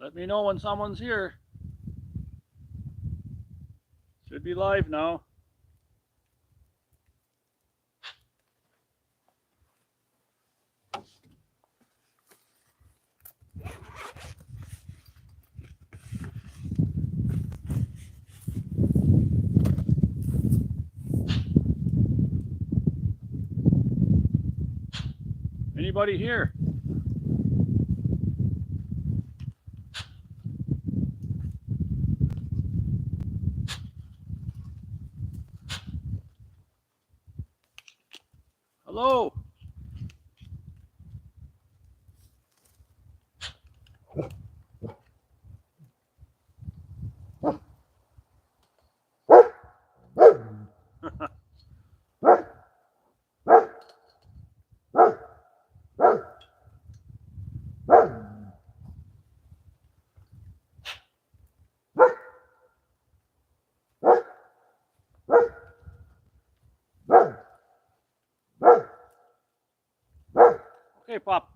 Let me know when someone's here. Should be live now. Anybody here? Hello? Okay, Pop.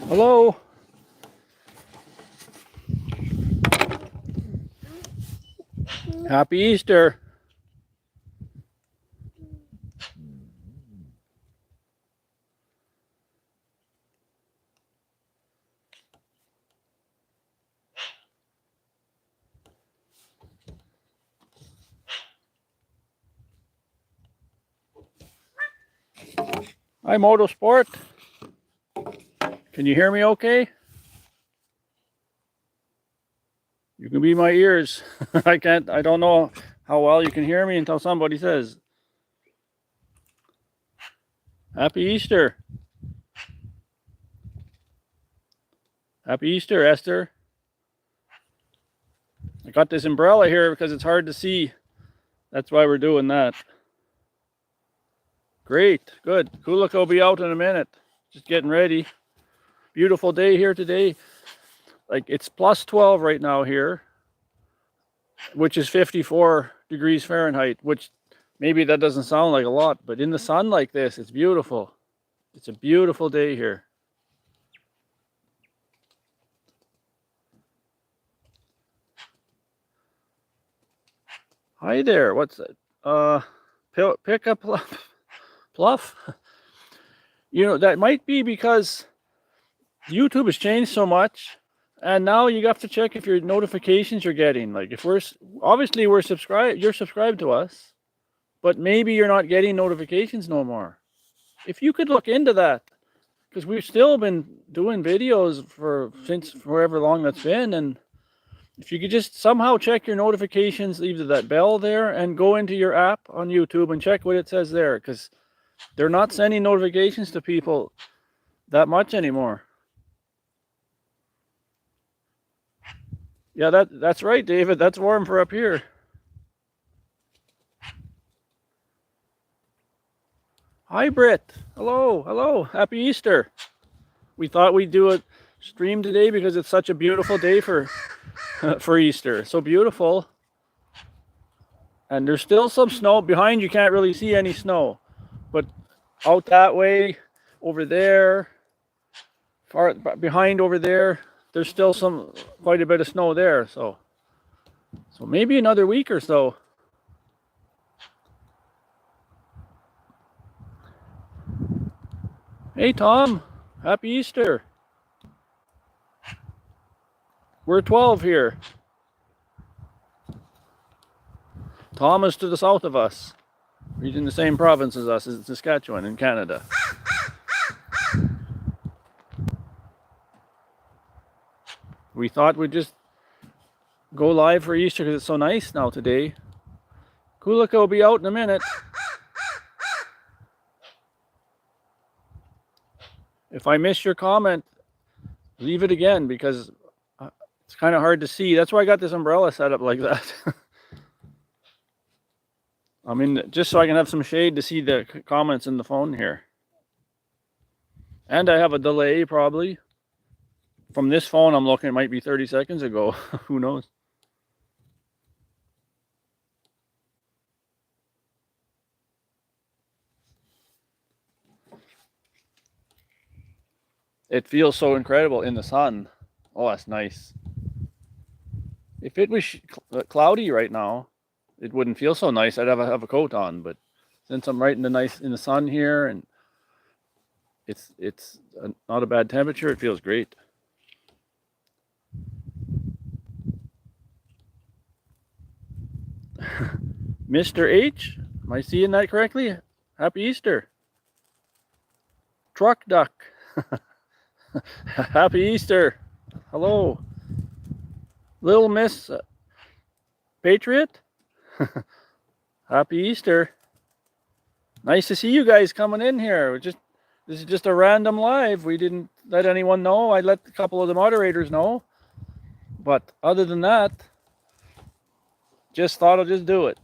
Hello? Happy Easter. Hi, Motorsport. Can you hear me okay? You can be my ears. I don't know how well you can hear me until somebody says. Happy Easter. Happy Easter, Esther. I got this umbrella here because it's hard to see. That's why we're doing that. Great, good. Kulak will be out in a minute. Just getting ready. Beautiful day here today. Like it's plus 12 right now here, which is 54 degrees Fahrenheit, which maybe that doesn't sound like a lot, but in the sun like this, it's beautiful. It's a beautiful day here. Hi there. What's that? Pick up Pluff. You know, that might be because YouTube has changed so much, and now you have to check if your notifications you're getting. Like if we're subscribed, you're subscribed to us, but maybe you're not getting notifications no more. If you could look into that, because we've still been doing videos since however long that's been, and if you could just somehow check your notifications, leave that bell there, and go into your app on YouTube and check what it says there, because they're not sending notifications to people that much anymore. Yeah, that's right, David. That's warm for up here. Hi, Britt. Hello, hello. Happy Easter. We thought we'd do a stream today because it's such a beautiful day for Easter. So beautiful. And there's still some snow behind. You can't really see any snow, but out that way, over there, far behind over there, there's still quite a bit of snow there. So maybe another week or so. Hey, Tom. Happy Easter. We're 12 here. Tom is to the south of us. He's in the same province as us, as Saskatchewan in Canada. We thought we'd just go live for Easter because it's so nice now today. Kulika will be out in a minute. If I miss your comment, leave it again because it's kind of hard to see. That's why I got this umbrella set up like that. I mean, just so I can have some shade to see the comments in the phone here. And I have a delay probably. From this phone I'm looking, it might be 30 seconds ago. Who knows? it feels so incredible in the sun. Oh, that's nice. If it was cloudy right now, it wouldn't feel so nice. I'd have a coat on, but since I'm right in the sun here, and it's not a bad temperature, it feels great. Mr. H, am I seeing that correctly? Happy Easter. Truck duck. Happy Easter. Hello. Little Miss Patriot. Happy Easter. Nice to see you guys coming in here. This is just a random live. We didn't let anyone know. I let a couple of the moderators know. But other than that, just thought I'd just do it.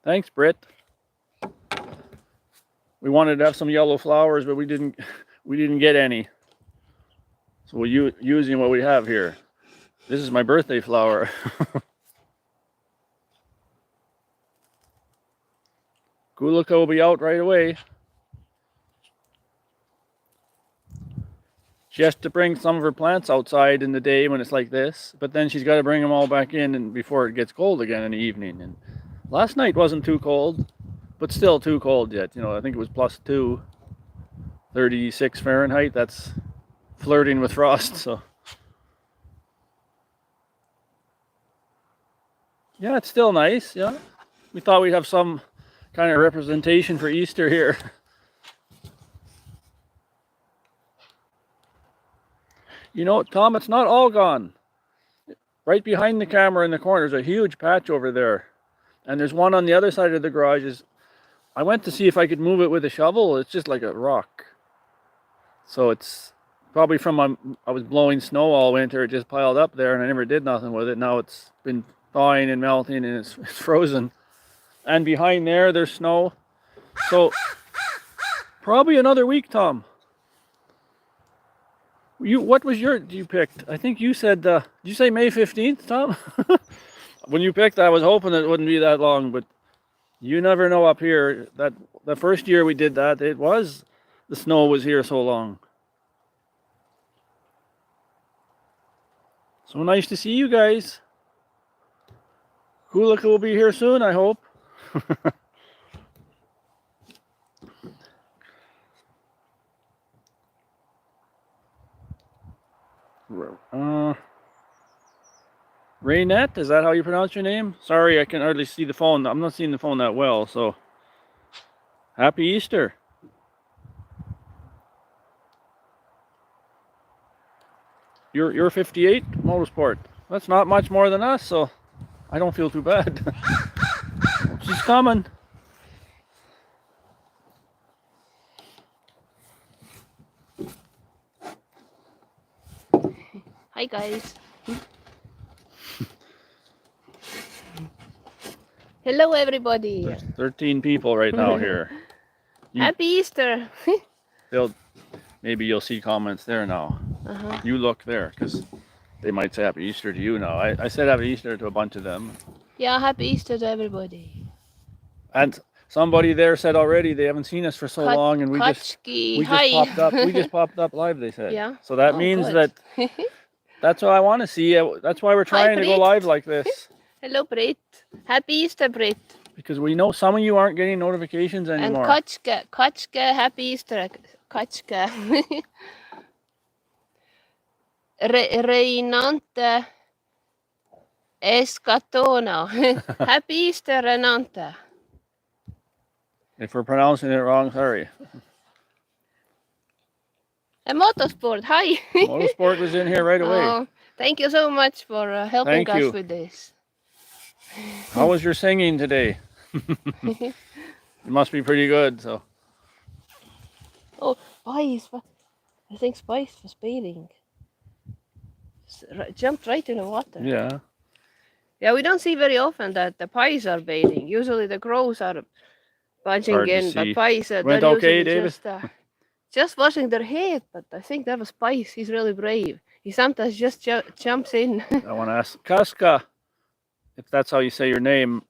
Thanks, Britt. We wanted to have some yellow flowers, but we didn't get any. So we're using what we have here. This is my birthday flower. Kulika will be out right away. She has to bring some of her plants outside in the day when it's like this, but then she's got to bring them all back in and before it gets cold again in the evening. And last night wasn't too cold, but still too cold yet. You know, I think it was +2, 36 Fahrenheit. That's flirting with frost, so. Yeah, it's still nice, yeah. We thought we'd have some kind of representation for Easter here. You know, Tom, it's not all gone. Right behind the camera in the corner, there's a huge patch over there. And there's one on the other side of the garage. I went to see if I could move it with a shovel. It's just like a rock. So it's probably from I was blowing snow all winter. It just piled up there and I never did nothing with it. Now it's been thawing and melting and it's frozen. And behind there, there's snow. So probably another week, Tom. What was you picked? I think you said, did you say May 15th, Tom? When you picked, I was hoping it wouldn't be that long, but you never know up here. That the first year we did that, the snow was here so long. So nice to see you guys. Kulika will be here soon, I hope. Raynette, is that how you pronounce your name? Sorry, I can hardly see the phone. I'm not seeing the phone that well, so happy Easter. You're 58 Motorsport. That's not much more than us, so I don't feel too bad. She's coming. Hi guys. Hello everybody. There's 13 people right now here. Happy Easter. Maybe you'll see comments there now. You look there, because they might say Happy Easter to you now. I said Happy Easter to a bunch of them. Yeah, Happy Easter to everybody. And somebody there said already they haven't seen us for so long, and we just popped up. We just popped up live, they said. Yeah. So that means that that's what I want to see. That's why we're trying to go live like this. Hello, Britt. Happy Easter, Britt. Because we know some of you aren't getting notifications anymore. And Kotchka, Happy Easter, Kotchka. Reinante Escatono. Happy Easter, Renante. If we're pronouncing it wrong, sorry. And Motorsport, hi. Motorsport was in here right away. Oh, thank you so much for helping us with this. How was your singing today? It must be pretty good. So. Oh, Spice! I think Spice was bathing. Jumped right in the water. Yeah. Yeah, we don't see very often that the pies are bathing. Usually the crows are punching in, but pies are okay, David? just washing their head. But I think that was Spice. He's really brave. He sometimes just jumps in. I want to ask Kaska. if that's how you say your name.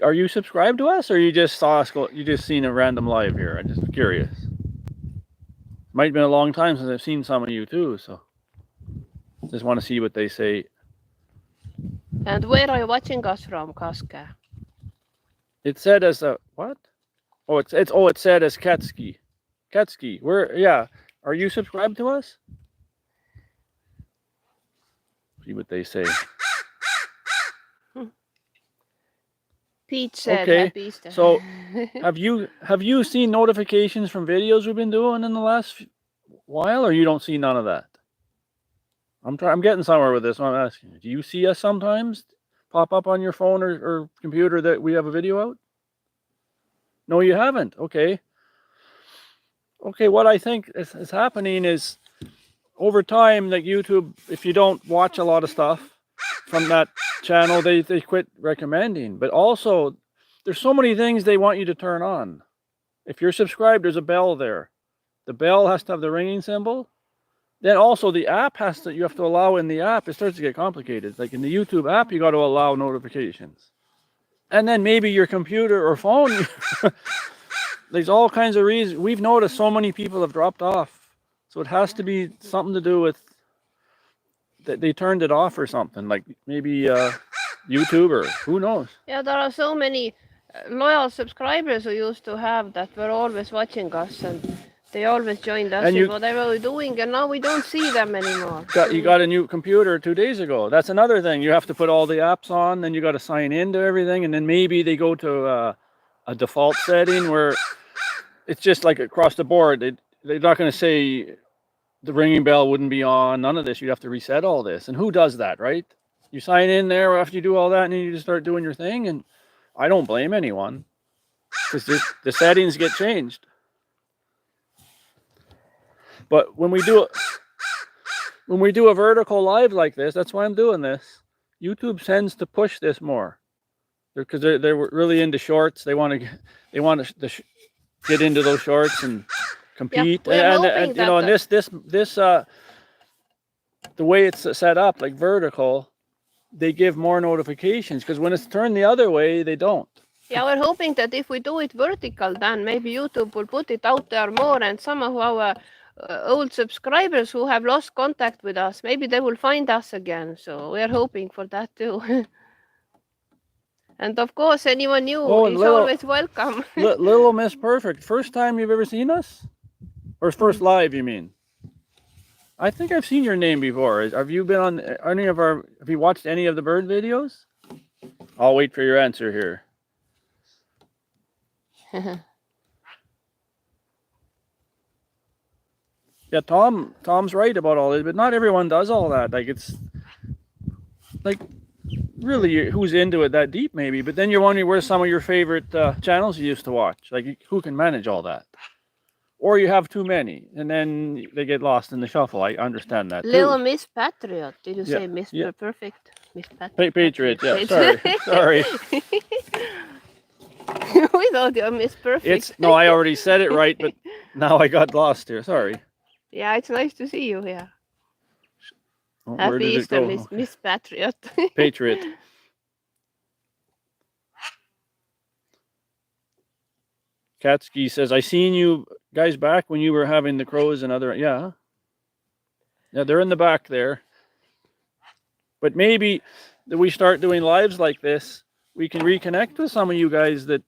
Are you subscribed to us, or you just saw us go? You just seen a random live here? I'm just curious. Might have been a long time since I've seen some of you too, so just want to see what they say. And where are you watching us from, Kassie? It said as a what? Oh, it said as Kassie. Kassie, yeah. Are you subscribed to us? See what they say. Pete said Okay, Happy Easter. so have you seen notifications from videos we've been doing in the last while, or you don't see none of that? I'm getting somewhere with this. I'm asking you. Do you see us sometimes pop up on your phone or computer that we have a video out? No, you haven't. Okay. Okay, what I think is happening is over time, like YouTube, if you don't watch a lot of stuff from that channel, they quit recommending. But also, there's so many things they want you to turn on. If you're subscribed, there's a bell there. The bell has to have the ringing symbol. Then also the app you have to allow in the app. It starts to get complicated. Like in the YouTube app, you got to allow notifications. And then maybe your computer or phone, there's all kinds of reasons. We've noticed so many people have dropped off. So it has to be something to do with that they turned it off or something, like maybe YouTube or who knows. Yeah, there are so many loyal subscribers who used to have that were always watching us, and they always joined us in whatever we're doing, and now we don't see them anymore. You got a new computer 2 days ago. That's another thing. You have to put all the apps on, then you got to sign into everything, and then maybe they go to a default setting where it's just like across the board. They're not going to say the ringing bell wouldn't be on, none of this. You'd have to reset all this. And who does that, right? You sign in there after you do all that, and then you just start doing your thing. And I don't blame anyone, because the settings get changed. But when we do a vertical live like this, that's why I'm doing this. YouTube tends to push this more, because they're really into shorts. They want to get into those shorts and compete. Yeah, and you know, and this the way it's set up, like vertical, they give more notifications, because when it's turned the other way, they don't. Yeah, we're hoping that if we do it vertical, then maybe YouTube will put it out there more, and some of our old subscribers who have lost contact with us, maybe they will find us again. So we're hoping for that too. And of course, anyone new is always welcome. Little Miss Perfect, first time you've ever seen us? Or first live, you mean? I think I've seen your name before. Have you been on any of have you watched any of the bird videos? I'll wait for your answer here. Yeah, Tom's right about all this, but not everyone does all that. Like, it's like really who's into it that deep, maybe. But then you're wondering where's some of your favorite channels you used to watch. Like, who can manage all that? Or you have too many, and then they get lost in the shuffle. I understand that. Little Miss Patriot. Did you say Mr. Perfect? Miss Patriot. Patriot. Yeah. Sorry. We thought you were Miss Perfect. No, I already said it right, but now I got lost here. Sorry. Yeah, it's nice to see you here. Oh, Happy Easter, Miss Patriot. Patriot. Katsuki says, I seen you guys back when you were having the crows and other, yeah, they're in the back there. But maybe that we start doing lives like this, we can reconnect with some of you guys that,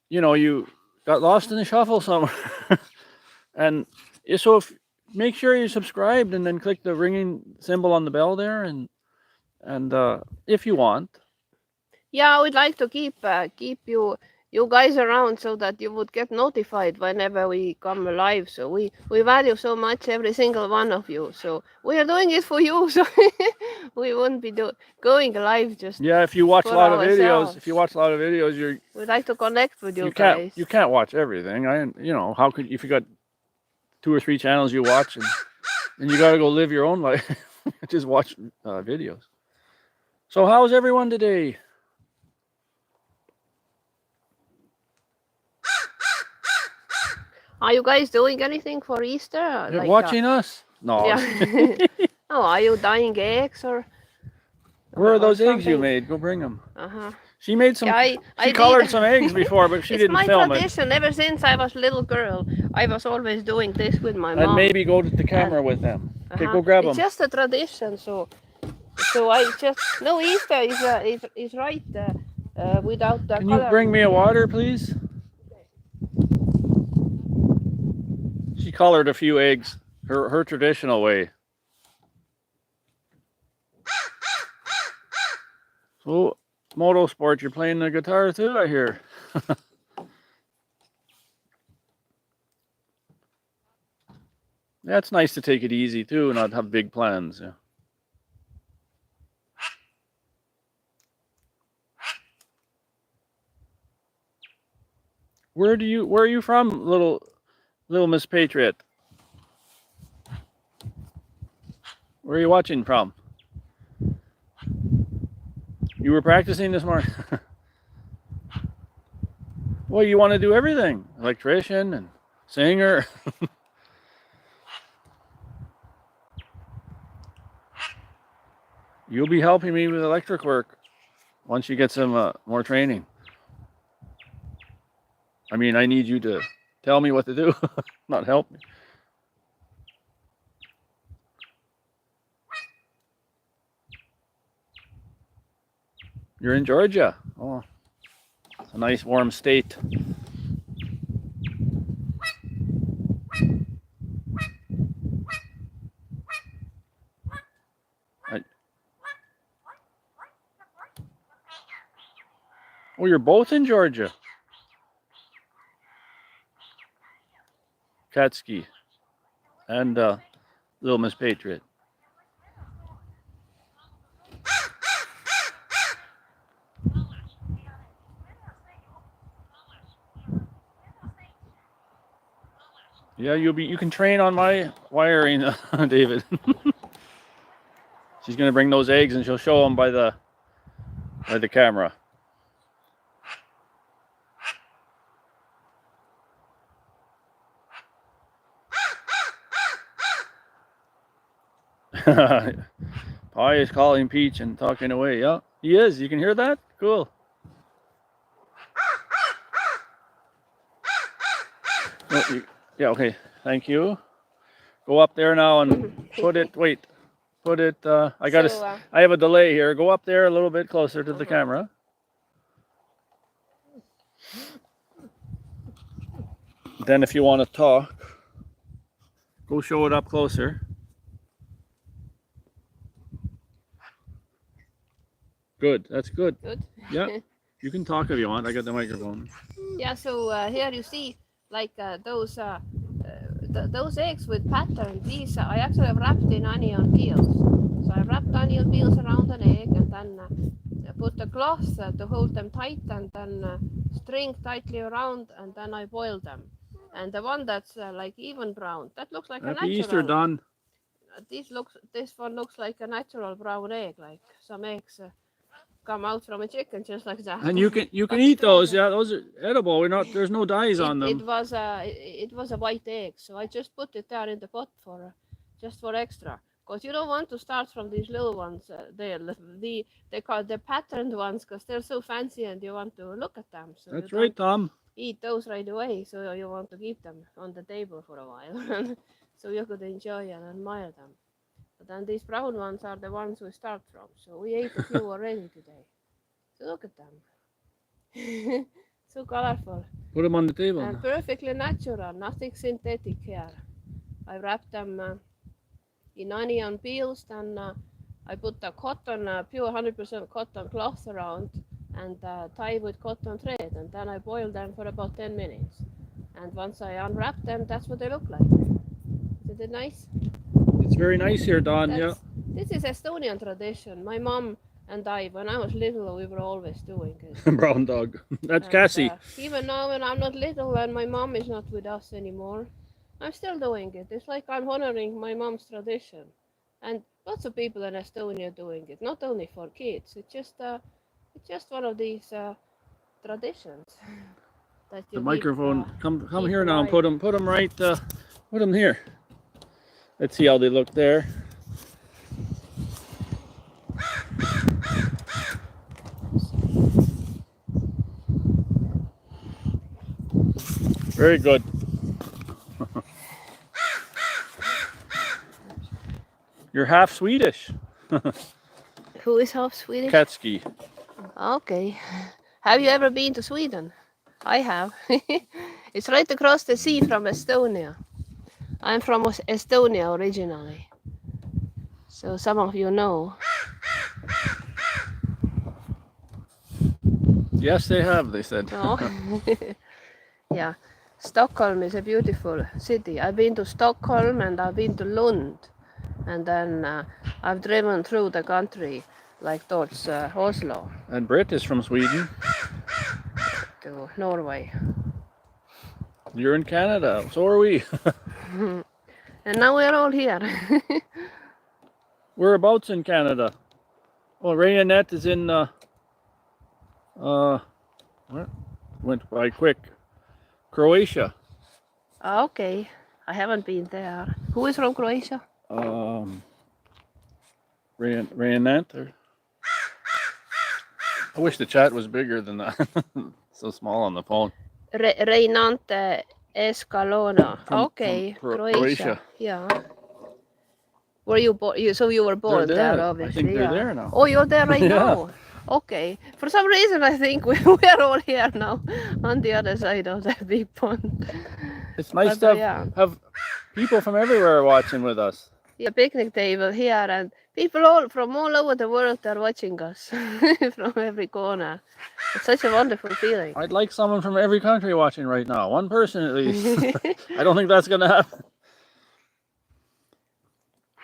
you know, you got lost in the shuffle somewhere. And so make sure you're subscribed, and then click the ringing symbol on the bell there, and if you want. Yeah, I would like to keep you guys around so that you would get notified whenever we come live. So we value so much every single one of you. So we are doing it for you. So we wouldn't be going live just. Yeah, if you watch a lot of videos, we'd like to connect with you guys. You can't watch everything. You know, how could, if you got 2 or 3 channels you watch, and you got to go live your own life, just watch videos. So how's everyone today? Are you guys doing anything for Easter? Like, watching us? No. Yeah. Oh, are you dyeing eggs or? Where are or those eggs you something. made? Go bring them. Uh-huh. She made some. Yeah, I She colored did. some eggs before, but she It's didn't my film it. tradition. Ever since I was little girl, I was always doing this with my And mom. maybe go to the camera And with them. Okay, uh-huh. go grab It's them. just a tradition. So I just no Easter is right without the Can you color. bring me a water, please? She colored a few eggs, her traditional way. So, motorsport, you're playing the guitar too, I hear. Yeah, it's nice to take it easy too, and not have big plans. Yeah. Where are you from, little Miss Patriot? Where are you watching from? You were practicing this morning? Well, you want to do everything. Electrician and singer. You'll be helping me with electric work once you get some more training. I mean, I need you to tell me what to do, not help me. You're in Georgia. Oh, it's a nice warm state. Oh, you're both in Georgia. Kassie and little Miss Patriot. Yeah, you can train on my wiring, David. She's gonna bring those eggs and she'll show them by the camera. Pie is calling Peach and talking away. Yeah, he is. You can hear that? Cool. Oh, yeah, okay. Thank you. Go up there now and put it. Wait. Put it. I have a delay here. Go up there a little bit closer to the camera. Then, if you want to talk, go show it up closer. Good. That's good. Good. Yeah. You can talk if you want. I got the microphone. Yeah. So here you see like those eggs with pattern. These I actually have wrapped in onion peels. So I wrapped onion peels around an egg and then put a cloth to hold them tight and then string tightly around and then I boil them. And the one that's like even brown, that looks like a natural. Easter done. This one looks like a natural brown egg, like some eggs come out from a chicken just like that. And you can eat those. Yeah, those are edible. There's no dyes on them. It was a white egg, so I just put it there in the pot just for extra. Because you don't want to start from these little ones. They call the patterned ones because they're so fancy and you want to look at them. So that's right, Tom. Eat those right away, so you want to keep them on the table for a while, so you could enjoy and admire them. But then these brown ones are the ones we start from. So we ate a few already today. So look at them. So colorful. Put them on the table. And perfectly natural, nothing synthetic here. I wrapped them in onion peels, then I put the cotton, pure 100% cotton cloth around and tie with cotton thread, and then I boil them for about 10 minutes. And once I unwrap them, that's what they look like. Isn't it nice? It's very nice here, Don. Yeah. This is Estonian tradition. My mom and I, when I was little, we were always doing it. Brown dog. That's Kassie. Even now when I'm not little and my mom is not with us anymore, I'm still doing it. It's like I'm honoring my mom's tradition. And lots of people in Estonia doing it, not only for kids. It's just one of these traditions. That you the microphone. Come here now and put them right. Put them here. Let's see how they look there. Very good. You're half Swedish. Who is half Swedish? Kassie. Okay. Have you ever been to Sweden? I have. It's right across the sea from Estonia. I'm from Estonia originally. So some of you know. Yes, they have, they said. No. Yeah. Stockholm is a beautiful city. I've been to Stockholm and I've been to Lund. And then I've driven through the country, like towards Oslo And Britt is from Sweden. to Norway. You're in Canada. So are we. And now we're all here. Whereabouts in Canada? Well, Ray Annette is in what? Went by quick. Croatia. Okay. I haven't been there. Who is from Croatia? Ray Annette. I wish the chat was bigger than that. So small on the phone. Reinante Escalona. From Okay. Croatia. Yeah. Were you born? So you were born They're there, there. obviously. I think they're yeah. there now. Oh, you're there right Yeah. now. Okay. For some reason, I think we're all here now, on the other side of the big pond. It's nice But, to have people from everywhere watching with us. Yeah, picnic table here, and people from all over the world are watching us from every corner. It's such a wonderful feeling. I'd like someone from every country watching right now. One person at least. I don't think that's gonna happen.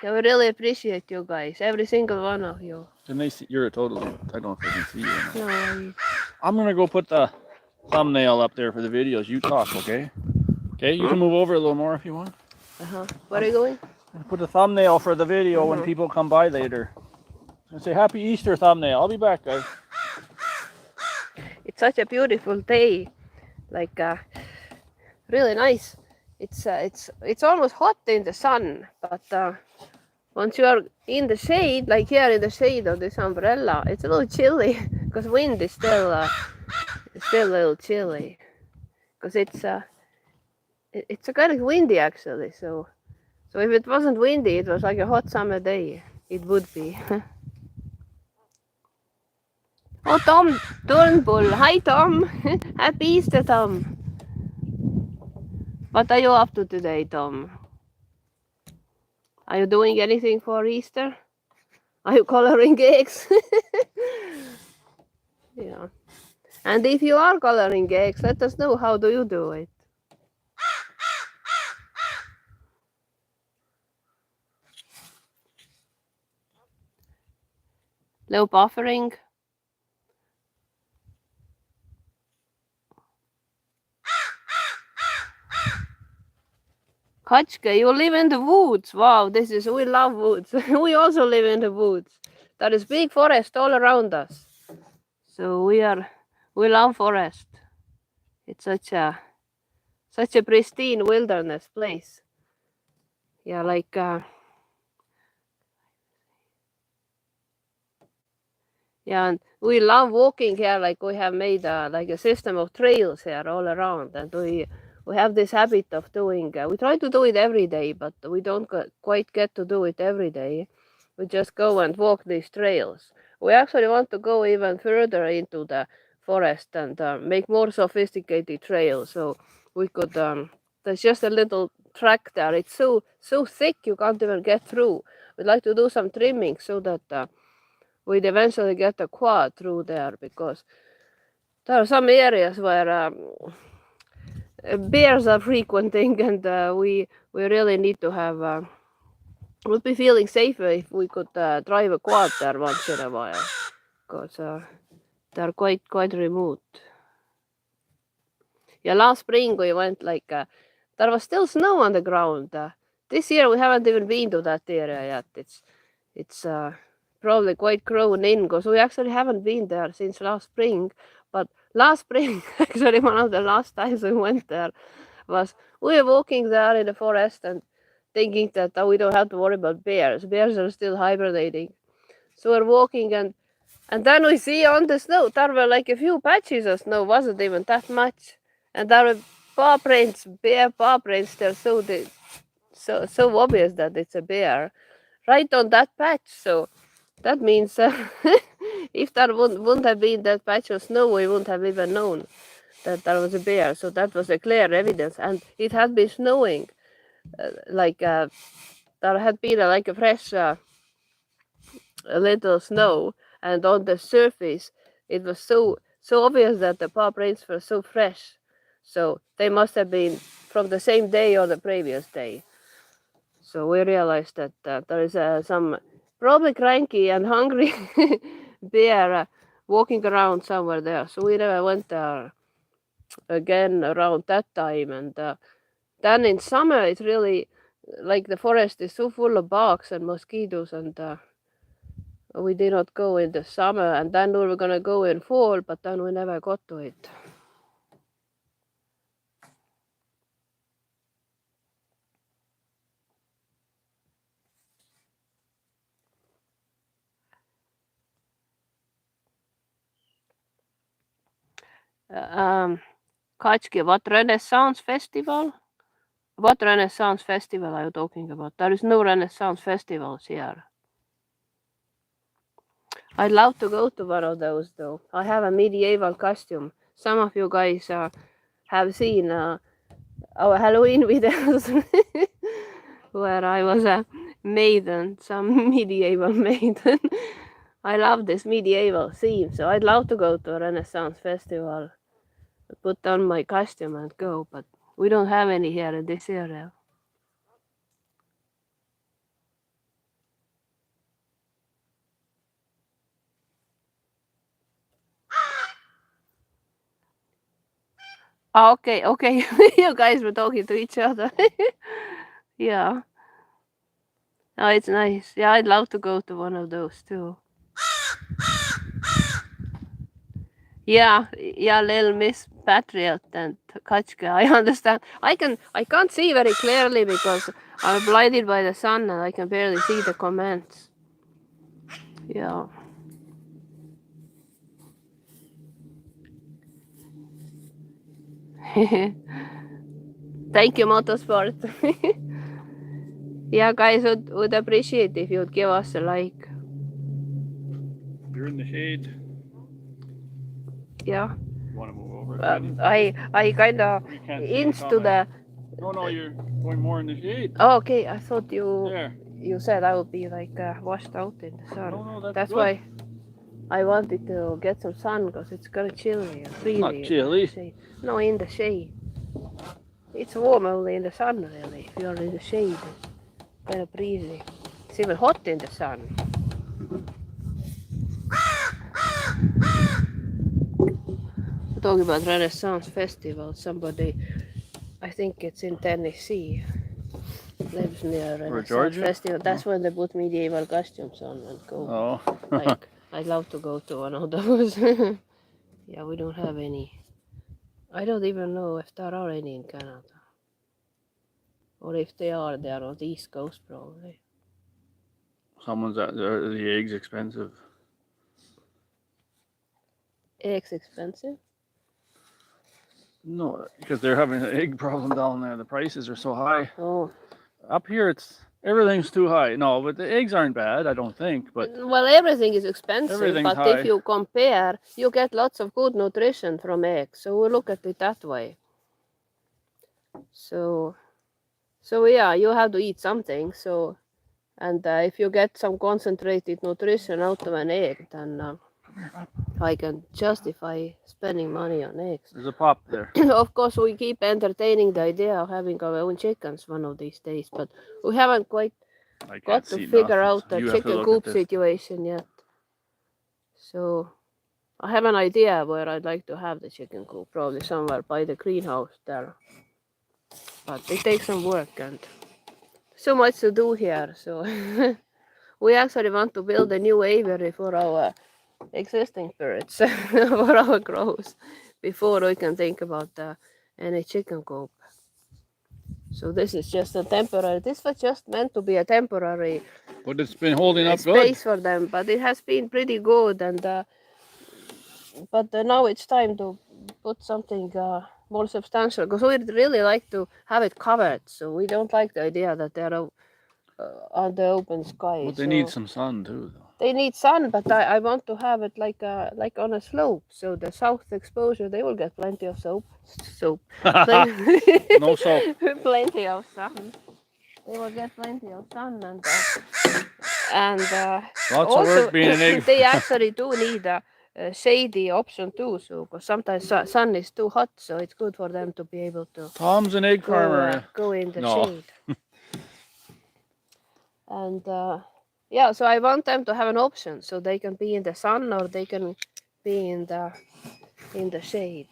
Yeah, we really appreciate you guys, every single one of you. Can they see? You're a total. I don't know if they can see you. Or not. No, I'm gonna go put the thumbnail up there for the videos. You talk, okay? Okay, you can move over a little more if you want. Where are you going? Put a thumbnail for the video when people come by later. And say Happy Easter thumbnail. I'll be back, guys. It's such a beautiful day, like really nice. It's almost hot in the sun, but once you are in the shade, like here in the shade of this umbrella, it's a little chilly because wind is still a little chilly because it's a kind of windy actually. So if it wasn't windy, it was like a hot summer day. It would be. Oh, Tom Turnbull. Hi, Tom. Happy Easter, Tom. What are you up to today, Tom? Are you doing anything for Easter? Are you coloring eggs? Yeah. And if you are coloring eggs, let us know, how do you do it? Low buffering. Kachka, you live in the woods. Wow, we love woods. We also live in the woods. There is big forest all around us. So we love forest. It's such a pristine wilderness place. Yeah, like yeah, and we love walking here. Like we have made like a system of trails here all around, and we have this habit of doing. We try to do it every day, but we don't quite get to do it every day. We just go and walk these trails. We actually want to go even further into the forest and make more sophisticated trails. So we could. There's just a little track there. It's so thick you can't even get through. We'd like to do some trimming so that we'd eventually get a quad through there, because there are some areas where bears are frequenting, and we really need to have. Would be feeling safer if we could drive a quad there once in a while, because they're quite remote. Yeah, last spring we went there was still snow on the ground. This year we haven't even been to that area yet. It's probably quite grown in, because we actually haven't been there since last spring. But last spring, actually one of the last times we went there, was we were walking there in the forest and thinking that we don't have to worry about bears. Bears are still hibernating. So we're walking, and then we see on the snow, there were like a few patches of snow, wasn't even that much. And there were paw prints, bear paw prints, they're so obvious that it's a bear right on that patch. So that means if there wouldn't have been that patch of snow, we wouldn't have even known that there was a bear. So that was a clear evidence. And it had been snowing, there had been like a fresh a little snow, and on the surface it was so obvious that the paw prints were so fresh. So they must have been from the same day or the previous day. So we realized that there is some probably cranky and hungry bear walking around somewhere there. So we never went there again around that time. And then in summer, it's really like the forest is so full of bugs and mosquitoes, and we did not go in the summer. And then we were going to go in fall, but then we never got to it. Kachki, what Renaissance Festival? What Renaissance Festival are you talking about? There is no Renaissance festivals here. I'd love to go to one of those, though. I have a medieval costume. Some of you guys have seen our Halloween videos where I was a maiden, some medieval maiden. I love this medieval theme, so I'd love to go to a Renaissance festival, put on my costume and go, but we don't have any here in this area. Okay, you guys were talking to each other. Yeah. Oh, it's nice. Yeah, I'd love to go to one of those too. Yeah, little Miss Patriot and Kachka. I understand. I can't see very clearly because I'm blinded by the sun and I can barely see the comments. Yeah. Thank you, Motorsport. Yeah, guys, would appreciate if you would give us a like. You're in the shade. Yeah. You want to move over? I kind of into the. No, you're going more in the shade. Oh, okay, I thought you There. you said I would be like washed out in the sun. No, that's good. why I wanted to get some sun because it's kind of chilly and freezing. Not chilly. No, in the shade. It's warm only in the sun, really. If you're in the shade, it's kind of breezy. It's even hot in the sun. We're talking about Renaissance Festival. Somebody, I think it's in Tennessee, lives near Renaissance Festival. That's when they put medieval costumes on and go. Oh. Like, I'd love to go to one of those. Yeah, we don't have any. I don't even know if there are any in Canada. Or if they are on the East Coast, probably. Are the eggs expensive? Eggs expensive? No, because they're having an egg problem down there. The prices are so high. Oh. Up here, everything's too high. No, but the eggs aren't bad, I don't think. But well, everything is expensive. Everything's but high. If you compare, you get lots of good nutrition from eggs. So we look at it that way. So yeah, you have to eat something. So, and if you get some concentrated nutrition out of an egg, then I can justify spending money on eggs. There's a pop there. Of course, we keep entertaining the idea of having our own chickens one of these days, but we haven't quite got to figure out the chicken coop situation yet. So I have an idea where I'd like to have the chicken coop, probably somewhere by the greenhouse there. But it takes some work and so much to do here. So we actually want to build a new aviary for our existing birds, for our crows, before we can think about any chicken coop. So this is just a temporary. This was just meant to be a temporary. But it's been holding up space for them. But it has been pretty good, and but now it's time to put something more substantial because we really like to have it covered. So we don't like the idea that they're on the open sky. But they so need some sun too, though. they need sun, but I want to have it like on a slope. So the south exposure, they will get plenty of soap. No soap. Plenty of sun. They will get plenty of sun and Lots also of work being an egg. they actually do need a shady option too. So because sometimes sun is too hot, so it's good for them to be able to Tom's an egg farmer. go in the No. shade. And yeah, so I want them to have an option, so they can be in the sun or they can be in the shade.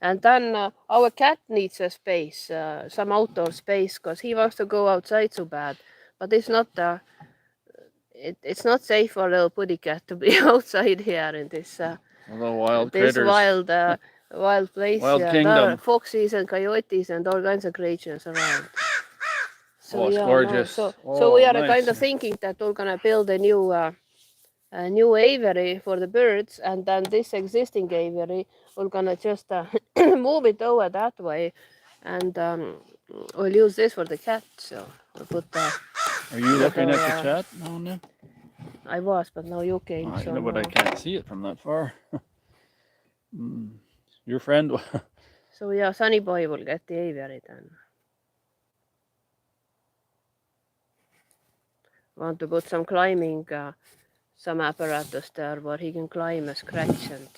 And then our cat needs a space, some outdoor space, because he wants to go outside so bad. But it's not it's not safe for a little putty cat to be outside here in this Wild this critters. wild place. Wild There kingdom. are foxes and coyotes and all kinds of creatures around. So Oh, it's yeah, gorgeous. so we are nice. kind of thinking that we're gonna build a new aviary for the birds, and then this existing aviary we're gonna just move it over that way, and we'll use this for the cat. So we'll put. Are you looking at the chat now and then? I was, but now you came. I so know, but I now- can't see it from that far. Your friend. So yeah, Sunny Boy will get the aviary then. Want to put some climbing, some apparatus there where he can climb a scratch and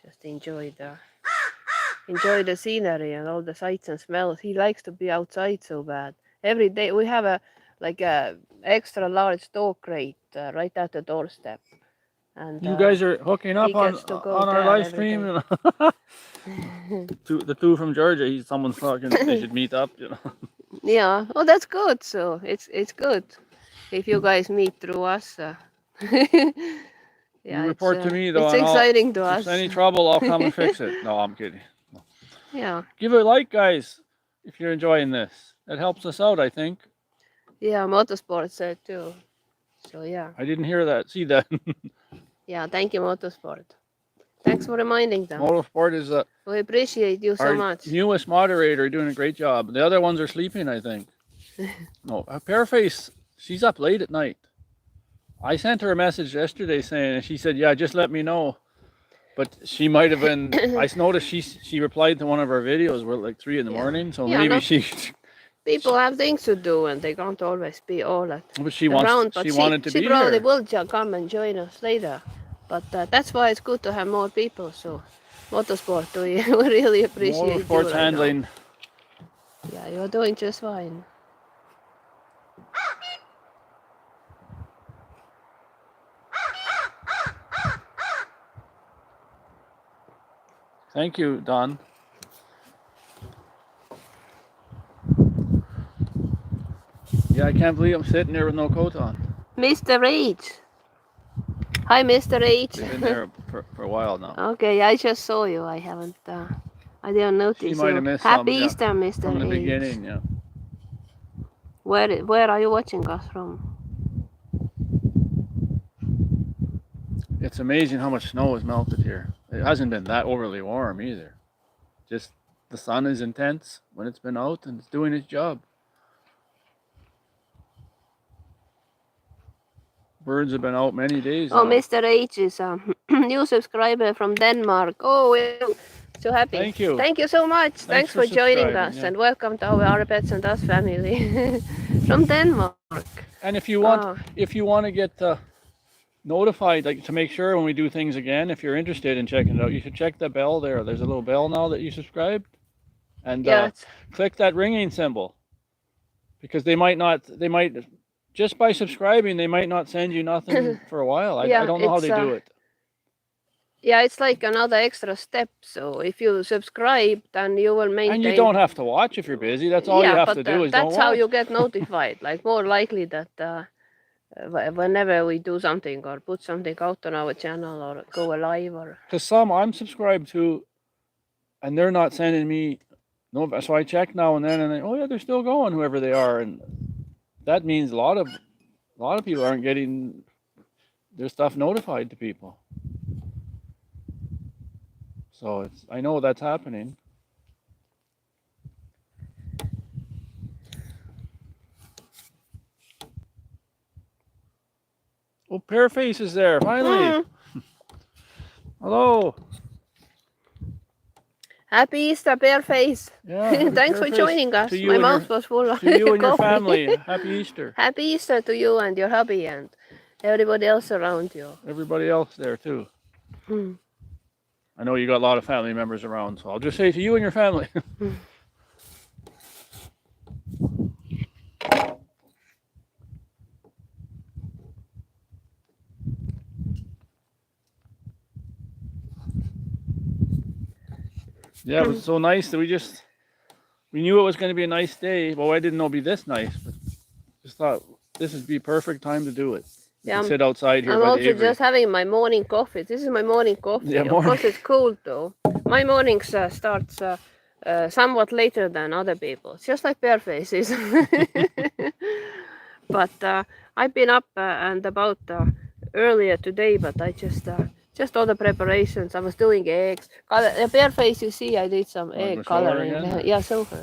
just enjoy the scenery and all the sights and smells. He likes to be outside so bad. Every day we have a extra large dog crate right at the doorstep. And You guys are hooking up on gets to go our there live every stream. The two from Georgia. Someone's talking. They should meet up. yeah, oh, that's good. So it's good if you guys meet through us. Yeah, You report to me though. It's and exciting to if us. there's any trouble, I'll come and fix it. No, I'm kidding. Yeah. Give it a like, guys, if you're enjoying this. That helps us out, I think. Yeah, Motorsport said too. So yeah. I didn't hear that. See that? Yeah, thank you, Motorsport. Thanks for reminding them. Motorsport is We appreciate you so our much. newest moderator, doing a great job. The other ones are sleeping, I think. No, Pearface, she's up late at night. I sent her a message yesterday saying, and she said, yeah, just let me know. But she might have been, I noticed she replied to one of our videos where like 3 in the morning. So Yeah, maybe no. she, People have things to do and they can't always be all at but she around. wants, she wanted to she be probably here. will come and join us later. But that's why it's good to have more people. So Motorsport, we really appreciate you. Motorsports right now. handling. Yeah, you're doing just fine. Thank you, Don. Yeah, I can't believe I'm sitting there with no coat on. Mr. H. Hi, Mr. H. We've been there for a while now. Okay, I just saw you. I haven't. I didn't notice She you. might have missed Happy some, yeah, Easter, Mr. from the H. beginning, yeah. Where are you watching us from? It's amazing how much snow has melted here. It hasn't been that overly warm either. Just the sun is intense when it's been out and it's doing its job. Birds have been out many days Oh, now. Mr. H is a new subscriber from Denmark. Oh, we're so happy. Thank you. Thank you so much. Thanks for for joining subscribing, us yeah. and welcome to our Pets and Us family from Denmark. And if you want to get notified, like to make sure when we do things again, if you're interested in checking it out, you should check the bell there. There's a little bell now that you subscribed, and Yeah, click that ringing symbol, because they might just by subscribing they might not send you nothing for a while. I Yeah, don't know how they it's, do it. yeah, it's like another extra step. So if you subscribe, then you will maintain. And you don't have to watch if you're busy. That's all you have to do is don't that's how watch. you get notified. Like more likely that whenever we do something or put something out on our channel or go live or. Because some I'm subscribed to, and they're not sending me no. So I check now and then, and oh yeah, they're still going, whoever they are, and that means a lot of people aren't getting their stuff notified to people. So I know that's happening. Oh, Pearface is there finally. Hello. Happy Easter, Pearface. Yeah. Thanks for Pearface joining us. to you My and mouth was full of to you and your coffee. family. Happy Easter. Happy Easter to you and your hubby and everybody else around you. Everybody else there too. Hmm. I know you got a lot of family members around, so I'll just say to you and your family. Yeah, it was so nice that we knew it was going to be a nice day. Well, I didn't know it'd be this nice, but just thought this would be perfect time to do it. Yeah, Sit outside here I'm by the also Avery. just having my morning coffee. This is my morning coffee. Yeah, Of morning. course, it's cold though. My mornings starts somewhat later than other people's, just like Pearface's. But I've been up and about earlier today, but I just all the preparations. I was doing eggs. Pearface, you see, I did some Wanna go egg show her coloring. again, or? Yeah, so far,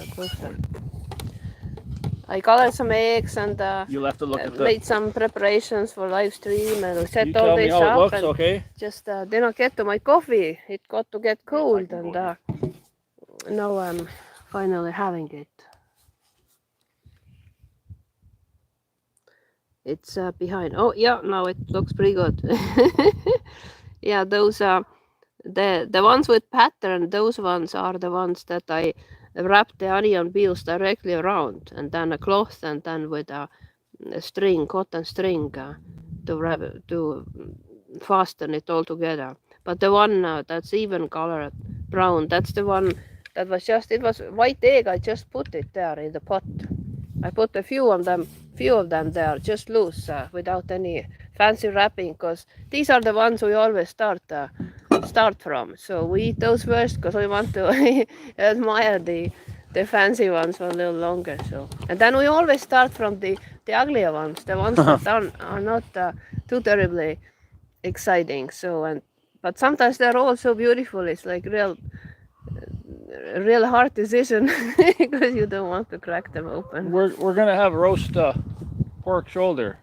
I colored some eggs and You'll have to look at the. made some preparations for live stream and we set You all tell me this how it up looks, and okay? just didn't get to my coffee. It got to get cold can and go now I'm finally having it. It's behind. Oh yeah, now it looks pretty good. Yeah, those the ones with pattern. Those ones are the ones that I wrap the onion peels directly around, and then a cloth, and then with a string, cotton string, to fasten it all together. But the one that's even colored brown, that's the one that was just, it was white egg. I just put it there in the pot. I put a few of them there, just loose, without any fancy wrapping, because these are the ones we always start from. So we eat those first because we want to admire the fancy ones for a little longer. So, and then we always start from the uglier ones, the ones that are not too terribly exciting. So, but sometimes they're all so beautiful. It's like real hard decision because you don't want to crack them open. We're gonna have roast pork shoulder.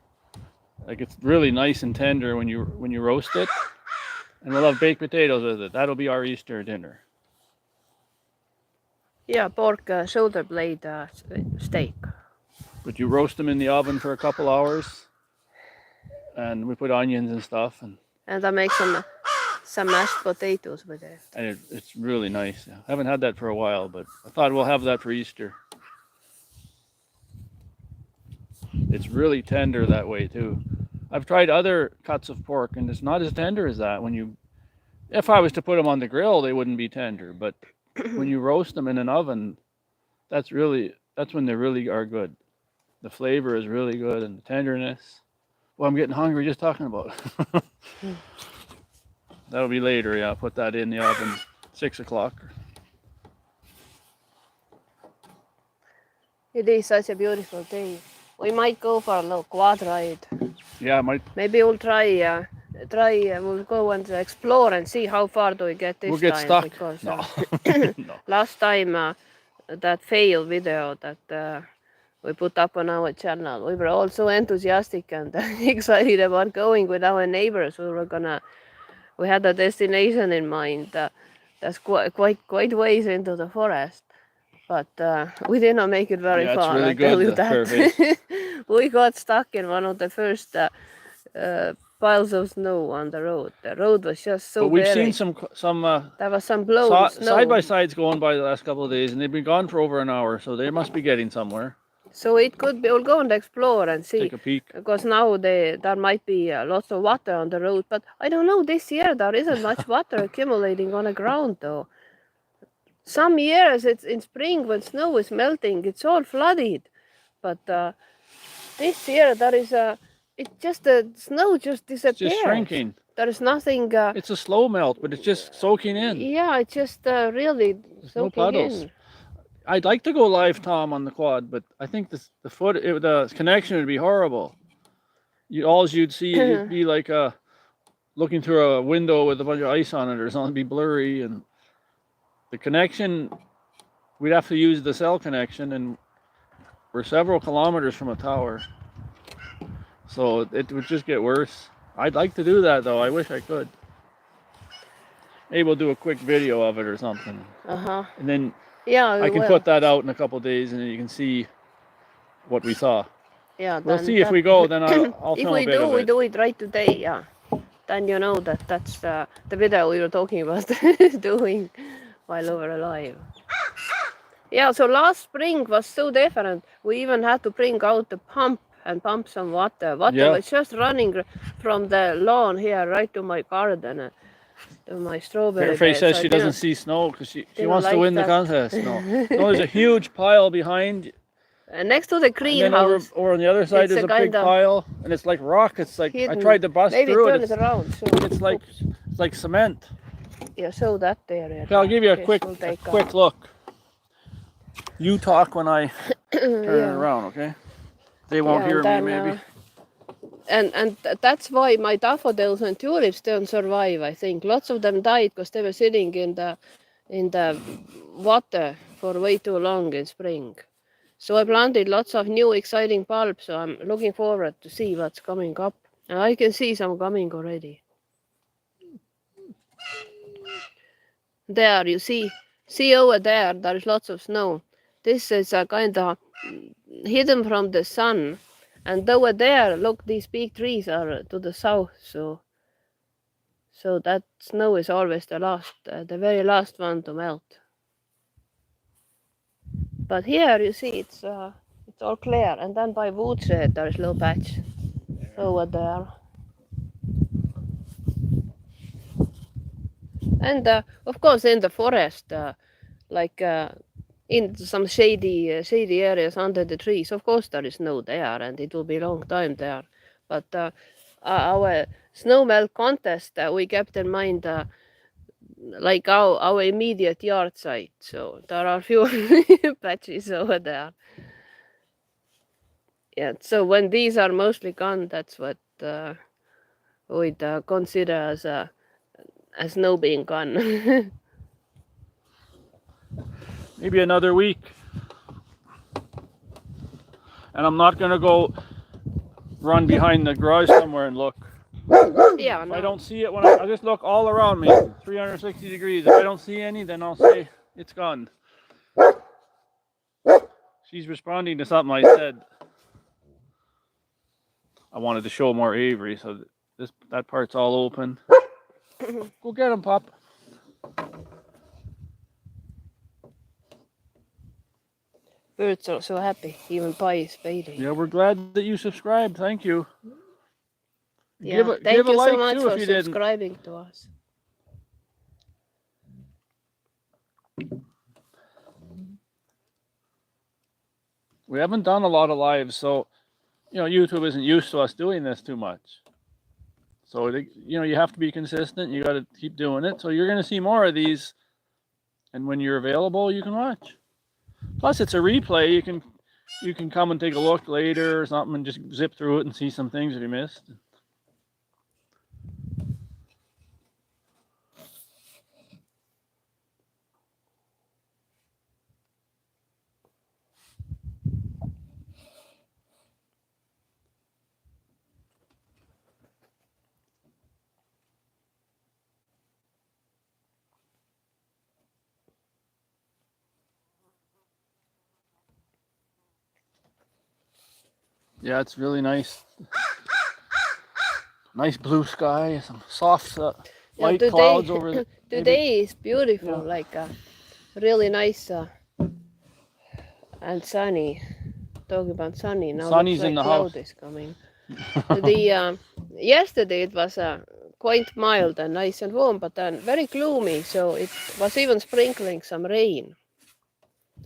Like it's really nice and tender when you roast it, and we'll have baked potatoes with it. That'll be our Easter dinner. Yeah, pork shoulder blade steak. But you roast them in the oven for a couple hours, and we put onions and stuff, and I make some mashed potatoes with it. And it's really nice. I haven't had that for a while, but I thought we'll have that for Easter. It's really tender that way too. I've tried other cuts of pork, and it's not as tender as that. If I was to put them on the grill, they wouldn't be tender. But when you roast them in an oven, that's when they really are good. The flavor is really good, and the tenderness. Well, I'm getting hungry just talking about it. That'll be later, yeah. Put that in the oven, 6 o'clock. It is such a beautiful day. We might go for a little quad ride. Yeah, I might. Maybe we'll try. We'll go and explore and see how far do we get this time. We'll get stuck. Because No. No. last time that fail video that we put up on our channel, we were all so enthusiastic and excited about going with our neighbors. We had a destination in mind that's quite ways into the forest, but we did not make it very far. Really I tell you good, that. We got stuck in one of the first piles of snow on the road. The road was just so. But we've buried. seen some There was some blown snow. side by sides going by the last couple of days, and they've been gone for over an hour, so they must be getting somewhere. So it could be. We'll go and explore and see. Take a peek. Because now there might be lots of water on the road, but I don't know. This year there isn't much water accumulating on the ground, though. Some years it's in spring when snow is melting, it's all flooded, but this year there is the snow just disappears. It's just shrinking. There is nothing. It's a slow melt, but it's just soaking in. Yeah, it's just really There's soaking no puddles. in. I'd like to go live, Tom, on the quad, but I think the connection would be horrible. All you'd see would be like looking through a window with a bunch of ice on it or something. It'd be blurry, and the connection, we'd have to use the cell connection, and we're several kilometers from a tower. So it would just get worse. I'd like to do that though. I wish I could. Maybe we'll do a quick video of it or something. And then I can put that out in a couple of days, and then you can see what we saw. Yeah, we'll see if we go. Then I'll if film we a bit do, of we it. do it right today. Yeah, then you know that's the video we were talking about doing while we were alive. Yeah, so last spring was so different. We even had to bring out the pump and pump some water. Water was just running from the lawn here right to my garden, to my strawberry bed. Fairface says she doesn't see snow because she wants to win the contest. No, there's a huge pile behind. Next to the greenhouse. Over on the other side, there's a big pile, and it's like rock. It's like hidden. I tried to bust through it. Maybe turn it around. So it's like cement. Yeah, show that there. Okay, I'll give you a quick look. You talk when I turn it around, okay? They won't hear me, maybe. And that's why my daffodils and tulips don't survive. I think lots of them died because they were sitting in the water for way too long in spring. So I planted lots of new exciting bulbs. So I'm looking forward to see what's coming up. And I can see some coming already. There, you see over there is lots of snow. This is kind of hidden from the sun. And over there, look, these big trees are to the south. So that snow is always the very last one to melt. But here you see it's all clear, and then by Woodshed there is low patch over there. And of course in the forest, in some shady areas under the trees, of course there is snow there, and it will be a long time there. But our snow melt contest, we kept in mind like our immediate yard site. So there are few patches over there. Yeah, so when these are mostly gone, that's what we'd consider as snow being gone. Maybe another week. And I'm not going to go run behind the garage somewhere and look. Yeah, if I don't see it, I just look all around me, 360 degrees. If I don't see any, then I'll say it's gone. She's responding to something I said. I wanted to show more Avery, so that part's all open. Go get him, Pop. Birds are so happy, even Pi is bathing. Yeah, we're glad that you subscribed. Thank you. Yeah, thank you so much for subscribing to us. We haven't done a lot of lives, so YouTube isn't used to us doing this too much. So you have to be consistent. You got to keep doing it. So you're going to see more of these, and when you're available, you can watch. Plus, it's a replay. You can come and take a look later or something, and just zip through it and see some things that you missed. Yeah, it's really nice. Nice blue sky, some soft light clouds over the... Today is beautiful, like really nice and sunny. Talking about sunny, now Sunny's like in the cloud house. is coming. Yesterday it was quite mild and nice and warm, but then very gloomy, so it was even sprinkling some rain.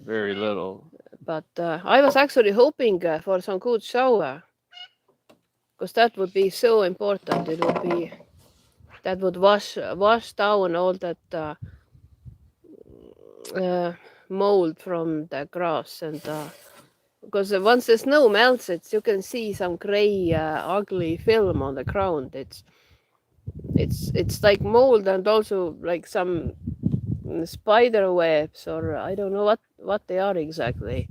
Very little. But I was actually hoping for some good shower, because that would be so important. That would wash down all that mold from the grass, and because once the snow melts, you can see some gray, ugly film on the ground. It's like mold, and also like some spider webs, or I don't know what they are exactly.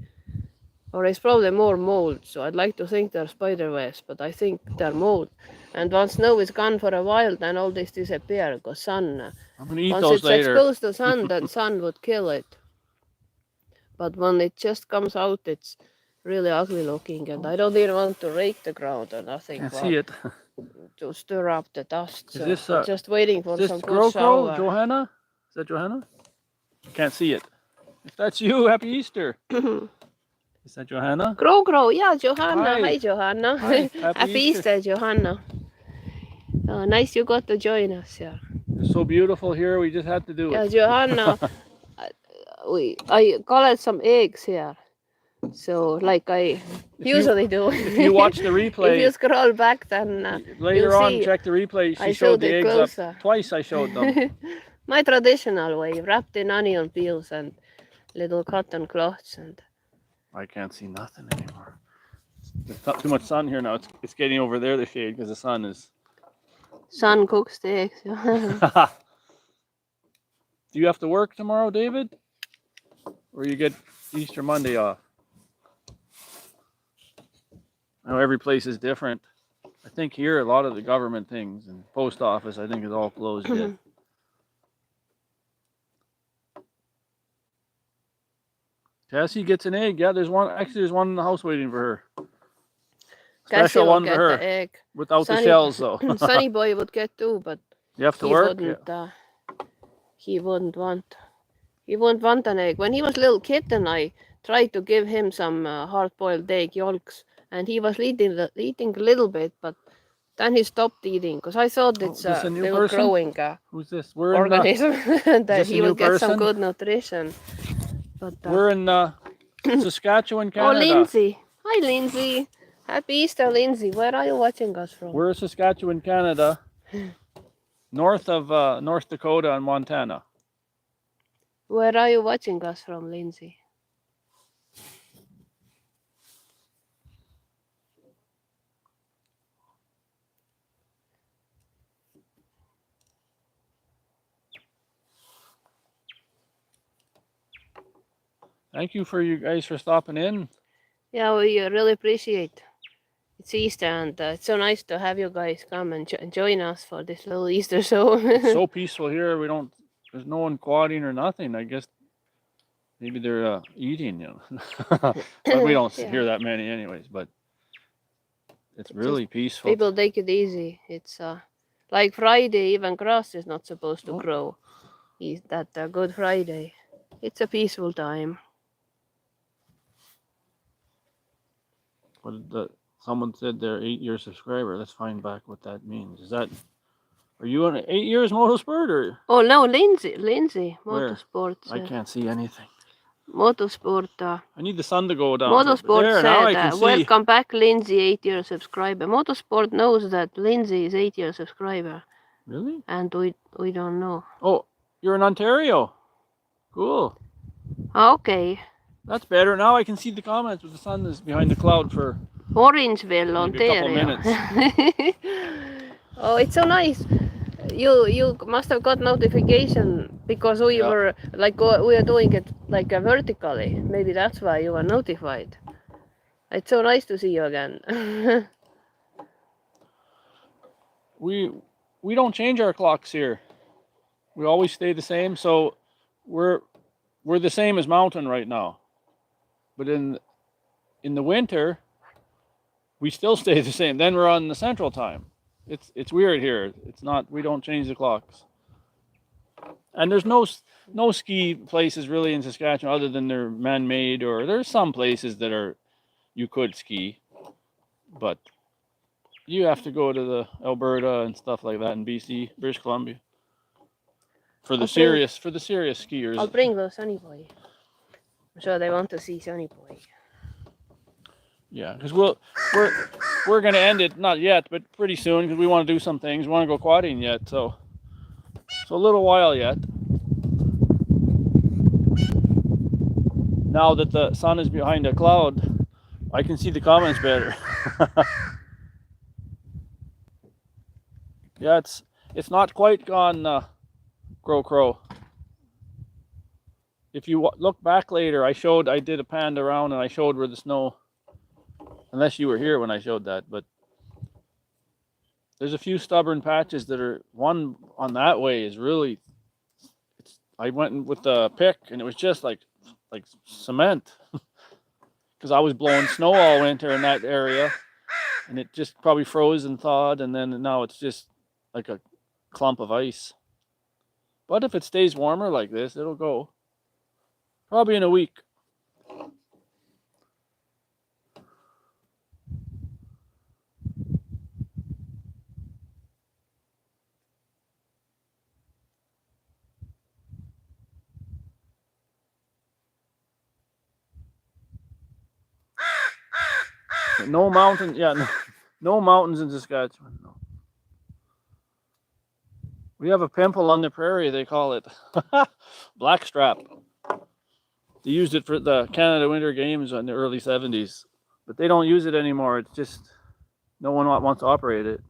Or it's probably more mold, so I'd like to think they're spider webs, but I think they're mold. And once snow is gone for a while, then all this disappear, because sun, I'm gonna eat once those it's later. exposed to sun, then sun would kill it. But when it just comes out, it's really ugly looking, and I don't even want to rake the ground or nothing. Can't but see it. to stir up the dust. Is So this, I'm just waiting for Is this some good Crow shower. Johanna? Is that Johanna? Can't see it. If that's you, happy Easter. Is that Johanna? Crow, yeah, Johanna. Hi. Hi, Johanna. Hi, Happy Easter, Johanna. Oh, nice you got to join us. Yeah, It's so beautiful here. We just had to do yeah, it. Johanna. I colored some eggs here. So like I usually do. If you watch the replay, if you scroll back, then later you'll on, see check the replay. She I showed showed the it eggs closer. up. Twice I showed them. My traditional way, wrapped in onion peels and little cotton cloths. And I can't see nothing anymore. There's too much sun here now. It's getting over there, the shade, because the sun is... sun cooks the eggs. Do you have to work tomorrow, David? Or you get Easter Monday off? I know every place is different. I think here a lot of the government things and post office, I think, is all closed yet. Kassie gets an egg. Yeah, there's one. Actually, there's one in the house waiting for her. Special one for her. The egg. Without the shells, though. Sunny boy would get two, but you have to he work. Wouldn't, he wouldn't want. He wouldn't want an egg. When he was a little kitten, I tried to give him some hard-boiled egg yolks, and he was eating a little bit, but then he stopped eating because I thought it's they were growing Who's this? organism that he would get some person? good nutrition. But we're in Saskatchewan, Canada. Oh, Lindsay! Hi, Lindsay. Happy Easter, Lindsay. Where are you watching us from? We're in Saskatchewan, Canada, north of North Dakota and Montana. Where are you watching us from, Lindsay? Thank you for you guys for stopping in. Yeah, we really appreciate. It's Easter, and it's so nice to have you guys come and join us for this little Easter show. It's so peaceful here. There's no one quadding or nothing. I guess maybe they're eating, you know. But we don't hear that many anyways, but it's really peaceful. People take it easy. It's like Friday, even grass is not supposed to grow. Is that Good Friday? It's a peaceful time. But someone said they're 8-year subscriber. Let's find back what that means. Are you on 8 years motorsport or? Oh no, Lindsay, motorsport. I can't see anything. Motorsport. I need the sun to go down. Motorsport there, said, now I can see. welcome back, Lindsay, 8-year subscriber. Motorsport knows that Lindsay is 8-year subscriber. Really? And we don't know. Oh, you're in Ontario. Cool. Okay. That's better. Now I can see the comments, but the sun is behind the cloud for Orangeville, Ontario. A couple minutes. Oh, it's so nice. You must have got notification because we were we are doing it like vertically. Maybe that's why you were notified. It's so nice to see you again. We don't change our clocks here. We always stay the same. So we're the same as Mountain right now. But in the winter, we still stay the same. Then we're on the Central Time. It's weird here. It's not. We don't change the clocks. And there's no ski places really in Saskatchewan other than they're man-made, or there's some places that you could ski, but you have to go to the Alberta and stuff like that in BC, British Columbia. For the serious skiers. I'll bring the Sunny Boy. I'm sure they want to see Sunny Boy. Yeah, because we're gonna end it, not yet, but pretty soon, because we want to do some things. We want to go quadding yet, so a little while yet. Now that the sun is behind a cloud, I can see the comments better. Yeah, it's not quite gone, Crow. if you look back later, I did a pan around and I showed where the snow, unless you were here when I showed that, but there's a few stubborn patches that are, one on that way is really, I went with the pick and it was just like cement because I was blowing snow all winter in that area and it just probably froze and thawed, and then now it's just like a clump of ice. But if it stays warmer like this, it'll go. Probably in a week. No mountain, yeah, no mountains in Saskatchewan. No. We have a pimple on the prairie, they call it. Blackstrap. They used it for the Canada Winter Games in the early 70s, but they don't use it anymore. It's just no one wants to operate it.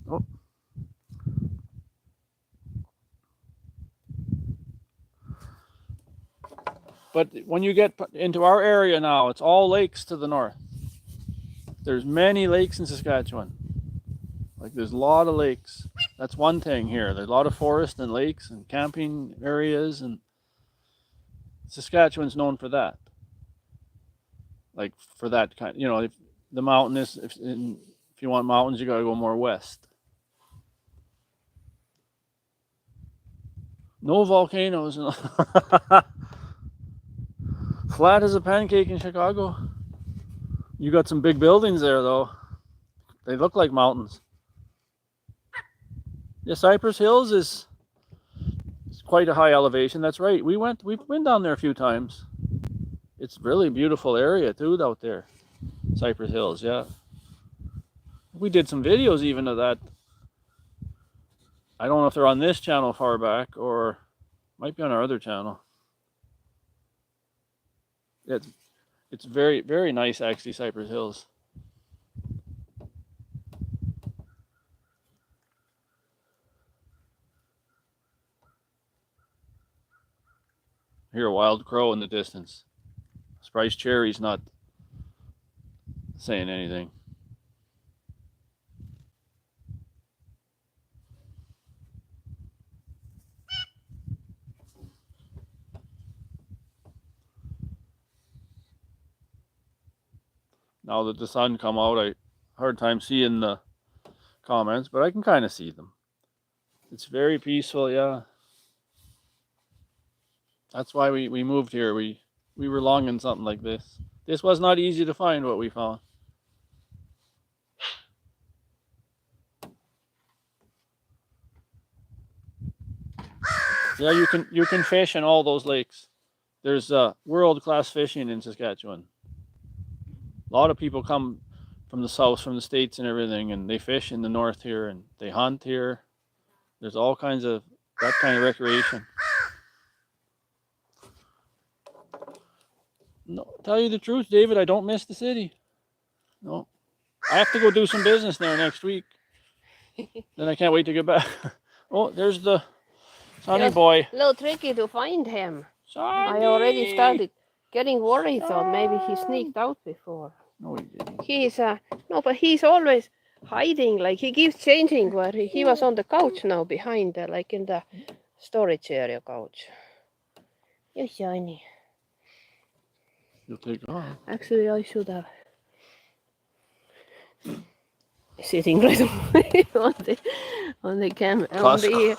Oh. But when you get into our area now, it's all lakes to the north. There's many lakes in Saskatchewan. Like there's a lot of lakes. That's one thing here. There's a lot of forest and lakes and camping areas, and Saskatchewan's known for that. Like for that kind, you know, if the mountain is, if you want mountains, you got to go more west. No volcanoes. Flat as a pancake in Chicago. You got some big buildings there, though. They look like mountains. Yeah, Cypress Hills is quite a high elevation. That's right. We've been down there a few times. It's really beautiful area too out there. Cypress Hills, yeah. We did some videos even of that. I don't know if they're on this channel far back or might be on our other channel. It's very, very nice actually, Cypress Hills. Hear a wild crow in the distance. Surprised Cherry's not saying anything. Now that the sun come out, I hard time seeing the comments, but I can kind of see them. It's very peaceful, yeah. That's why we moved here. We were longing something like this. This was not easy to find what we found. Yeah, you can fish in all those lakes. There's world-class fishing in Saskatchewan. A lot of people come from the south, from the States and everything, and they fish in the north here, and they hunt here. There's all kinds of that kind of recreation. No, tell you the truth, David, I don't miss the city. No, I have to go do some business there next week. Then I can't wait to get back. Oh, there's the Sonny boy. A little tricky to find him. Sonny! I already started getting worried. Thought maybe he sneaked out before. No, he didn't. He's no, but he's always hiding. Like he keeps changing. Where he was on the couch now, behind, like in the storage area couch. You're shiny. You'll take off. Actually, I should have sitting right on the camera, on the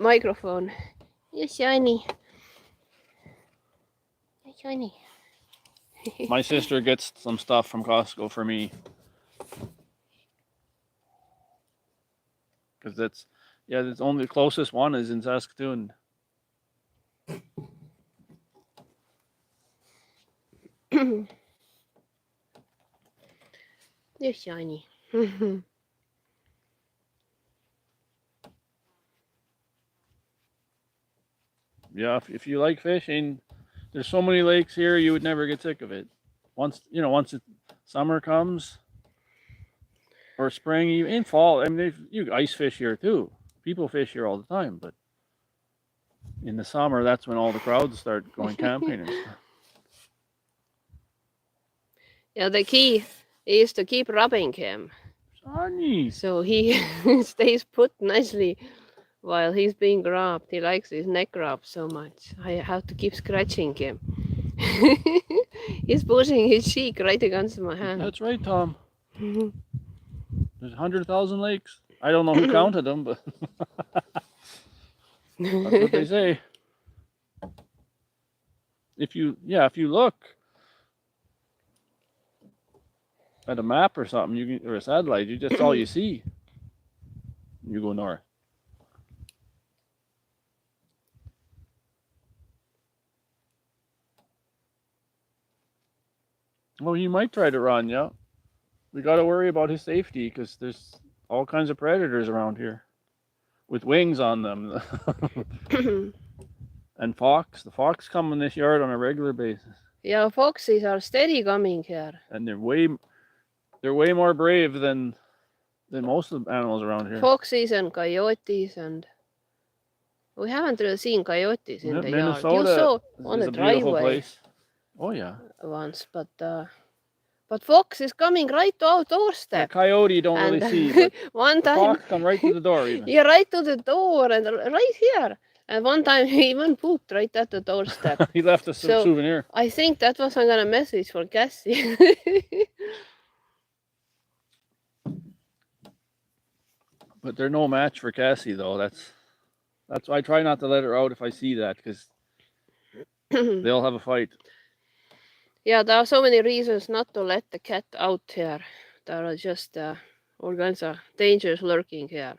microphone. You're shiny. You're shiny. My sister gets some stuff from Costco for me. Because that's only the closest one is in Saskatoon. You're shiny. Yeah, if you like fishing, there's so many lakes here, you would never get sick of it. Once summer comes, or spring, even in fall. I mean, you ice fish here too. people fish here all the time, but in the summer, that's when all the crowds start going camping and stuff. Yeah, the key is to keep rubbing him. Sonny. So he stays put nicely while he's being rubbed. He likes his neck rubbed so much. I have to keep scratching him. He's pushing his cheek right against my hand. That's right, Tom. There's 100,000 lakes. I don't know who counted them, but that's what they say. If you look at a map or something, or a satellite, that's all you see. You go north. Well, he might try to run, yeah. We got to worry about his safety because there's all kinds of predators around here with wings on them. And fox. The fox come in this yard on a regular basis. Yeah, foxes are steady coming here. And they're way more brave than most of the animals around here. Foxes and coyotes, and we haven't really seen coyotes in the yard. You saw on the driveway Oh yeah. once, but fox is coming right to our doorstep. A coyote don't really see, but one time fox come right to the door even. Yeah, right to the door and right here. And one time he even pooped right at the doorstep. He left us a souvenir. I think that was some kind of message for Kassie. But they're no match for Kassie though. That's why I try not to let her out if I see that, because they'll have a fight. Yeah, there are so many reasons not to let the cat out here. There are just all kinds of dangers lurking here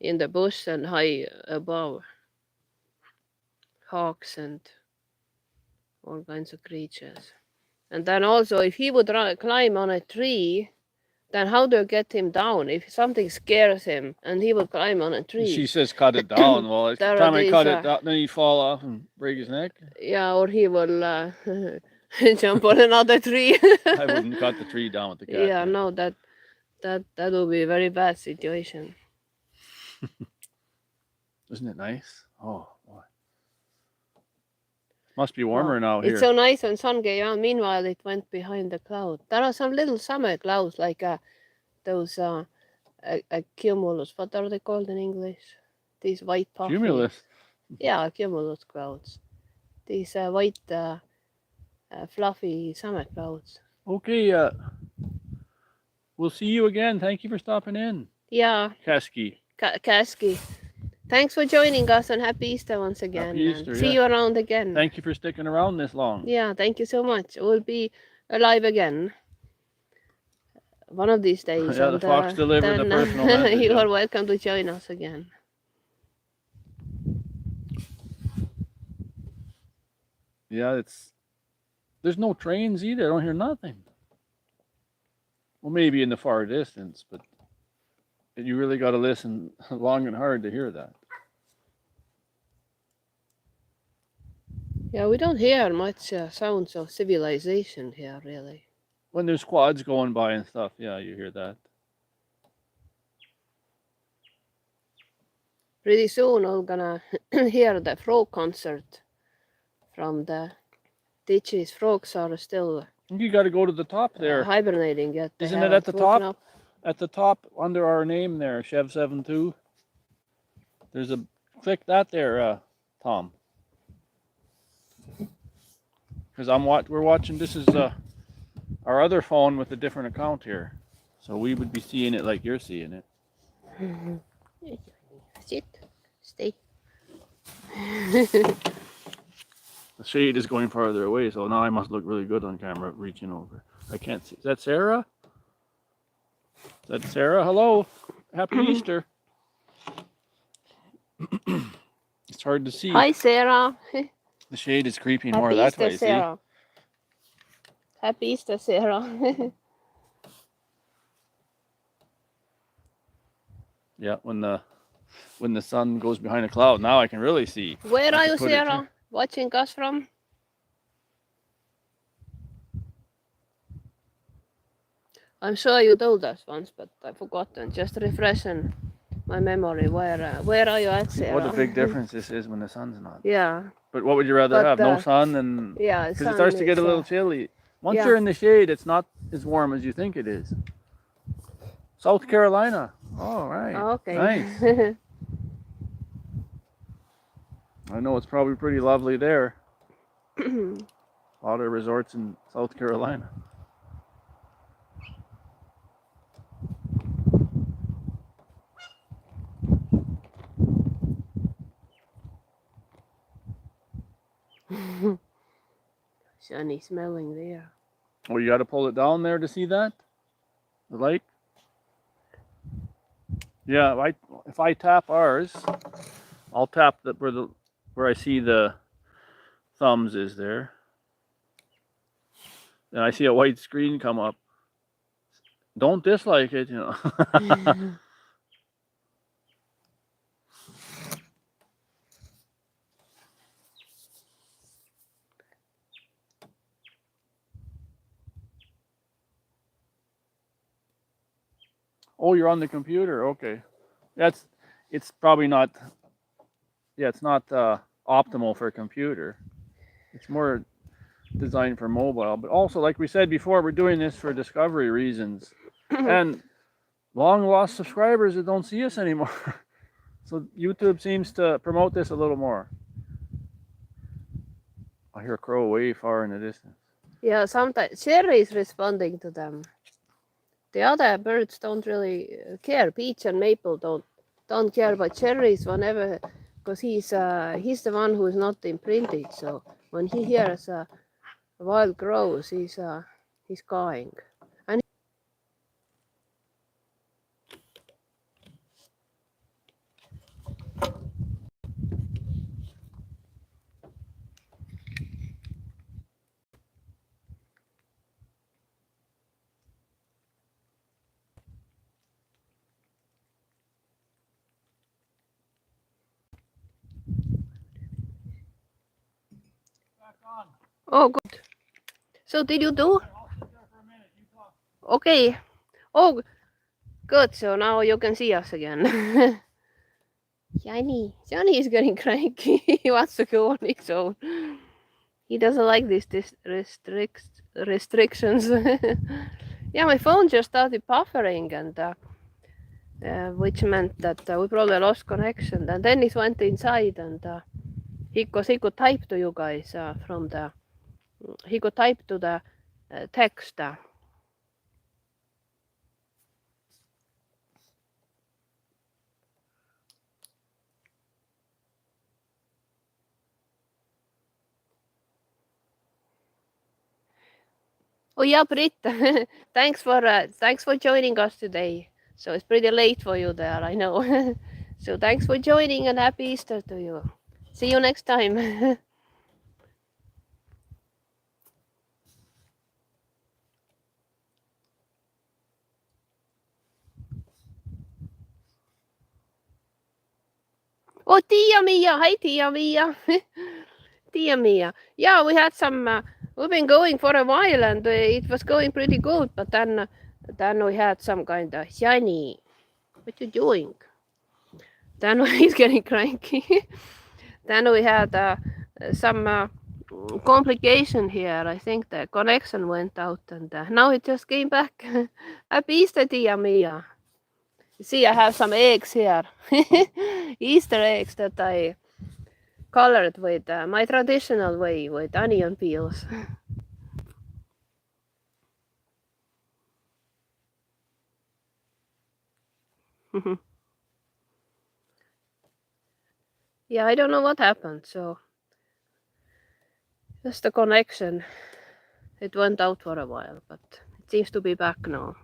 in the bush and high above. Hawks and all kinds of creatures. And then also, if he would climb on a tree, then how do you get him down? If something scares him and he would climb on a tree. She says cut it down. Well, every time I cut it down, then he'd fall off and break his neck. Yeah, or he will jump on another tree. I wouldn't cut the tree down with the cat. Yeah, no, that would be a very bad situation. Isn't it nice? Oh, boy. Must be warmer now here. It's so nice when sun came out. Meanwhile, it went behind the cloud. There are some little summer clouds, like those cumulus. What are they called in English? These white puffy. Cumulus. Yeah, cumulus clouds. These white, fluffy summer clouds. Okay. We'll see you again. Thank you for stopping in. Yeah. Kassie. Kassie. Thanks for joining us, and happy Easter once again. Happy Easter, see you around again. Thank you for sticking around this long. Yeah, thank you so much. We'll be alive again one of these days. Yeah, the fox delivered the personal message. You are welcome to join us again. Yeah, there's no trains either. I don't hear nothing. Well, maybe in the far distance, but you really got to listen long and hard to hear that. Yeah, we don't hear much sounds of civilization here, really. When there's quads going by and stuff, yeah, you hear that. Pretty soon we're gonna hear the frog concert from the ditches. Frogs are still You got to go to the top there. Hibernating yet. Isn't it at the top? Up. At the top under our name there, Chev72. There's a click that there, Tom. Because we're watching. This is our other phone with a different account here, so we would be seeing it like you're seeing it. Sit, stay. The shade is going farther away, so now I must look really good on camera reaching over. I can't see. Is that Sarah? Is that Sarah? Hello. Happy Easter. It's hard to see. Hi, Sarah. The shade is creeping Happy more that Easter, way. Sarah. See? Happy Easter, Sarah. Yeah, when the sun goes behind a cloud, now I can really see. Where are you, Sarah? Watching us from? I'm sure you told us once, but I've forgotten. Just refreshing my memory. Where are you at, Sarah? What a big difference this is when the sun's not. Yeah. But what would you rather But, have? No sun and Yeah, because it starts to get a little chilly. Once yeah. you're in the shade, it's not as warm as you think it is. South Carolina. All right. Okay. Nice. I know it's probably pretty lovely there. A lot of resorts in South Carolina. Sunny smelling there. Oh, you got to pull it down there to see that? The lake? Yeah, if I tap ours, I'll tap where I see the thumbs is there. And I see a white screen come up. Don't dislike it, you know. Oh, you're on the computer. Okay. It's probably not, yeah, it's not optimal for a computer. It's more designed for mobile. But also, like we said before, we're doing this for discovery reasons. And long lost subscribers that don't see us anymore. So YouTube seems to promote this a little more. I hear a crow way far in the distance. Yeah, sometimes Cherry is responding to them. The other birds don't really care. Peach and Maple don't care, but Cherry's whenever, because he's the one who is not imprinted. So when he hears wild crows, he's cawing. And oh, good. So did you do? Okay. Oh, good. So now you can see us again. Johnny is getting cranky. He wants to go on his own. He doesn't like these restrictions. Yeah, my phone just started buffering, and which meant that we probably lost connection. And then it went inside, and he could type to you guys from the. He could type to the text. Oh yeah, Britt, thanks for joining us today. So it's pretty late for you there, I know. So thanks for joining and happy Easter to you. See you next time. Oh, Tia Mia, hi Tia Mia. Tia Mia. Yeah, we had some. We've been going for a while, and it was going pretty good. But then we had some kind of shiny. What you doing? Then he's getting cranky. Then we had some complication here. I think the connection went out, and now it just came back. Happy Easter, Tia Mia. You see, I have some eggs here. Easter eggs that I colored with my traditional way with onion peels. Yeah, I don't know what happened. So just the connection. It went out for a while, but it seems to be back now.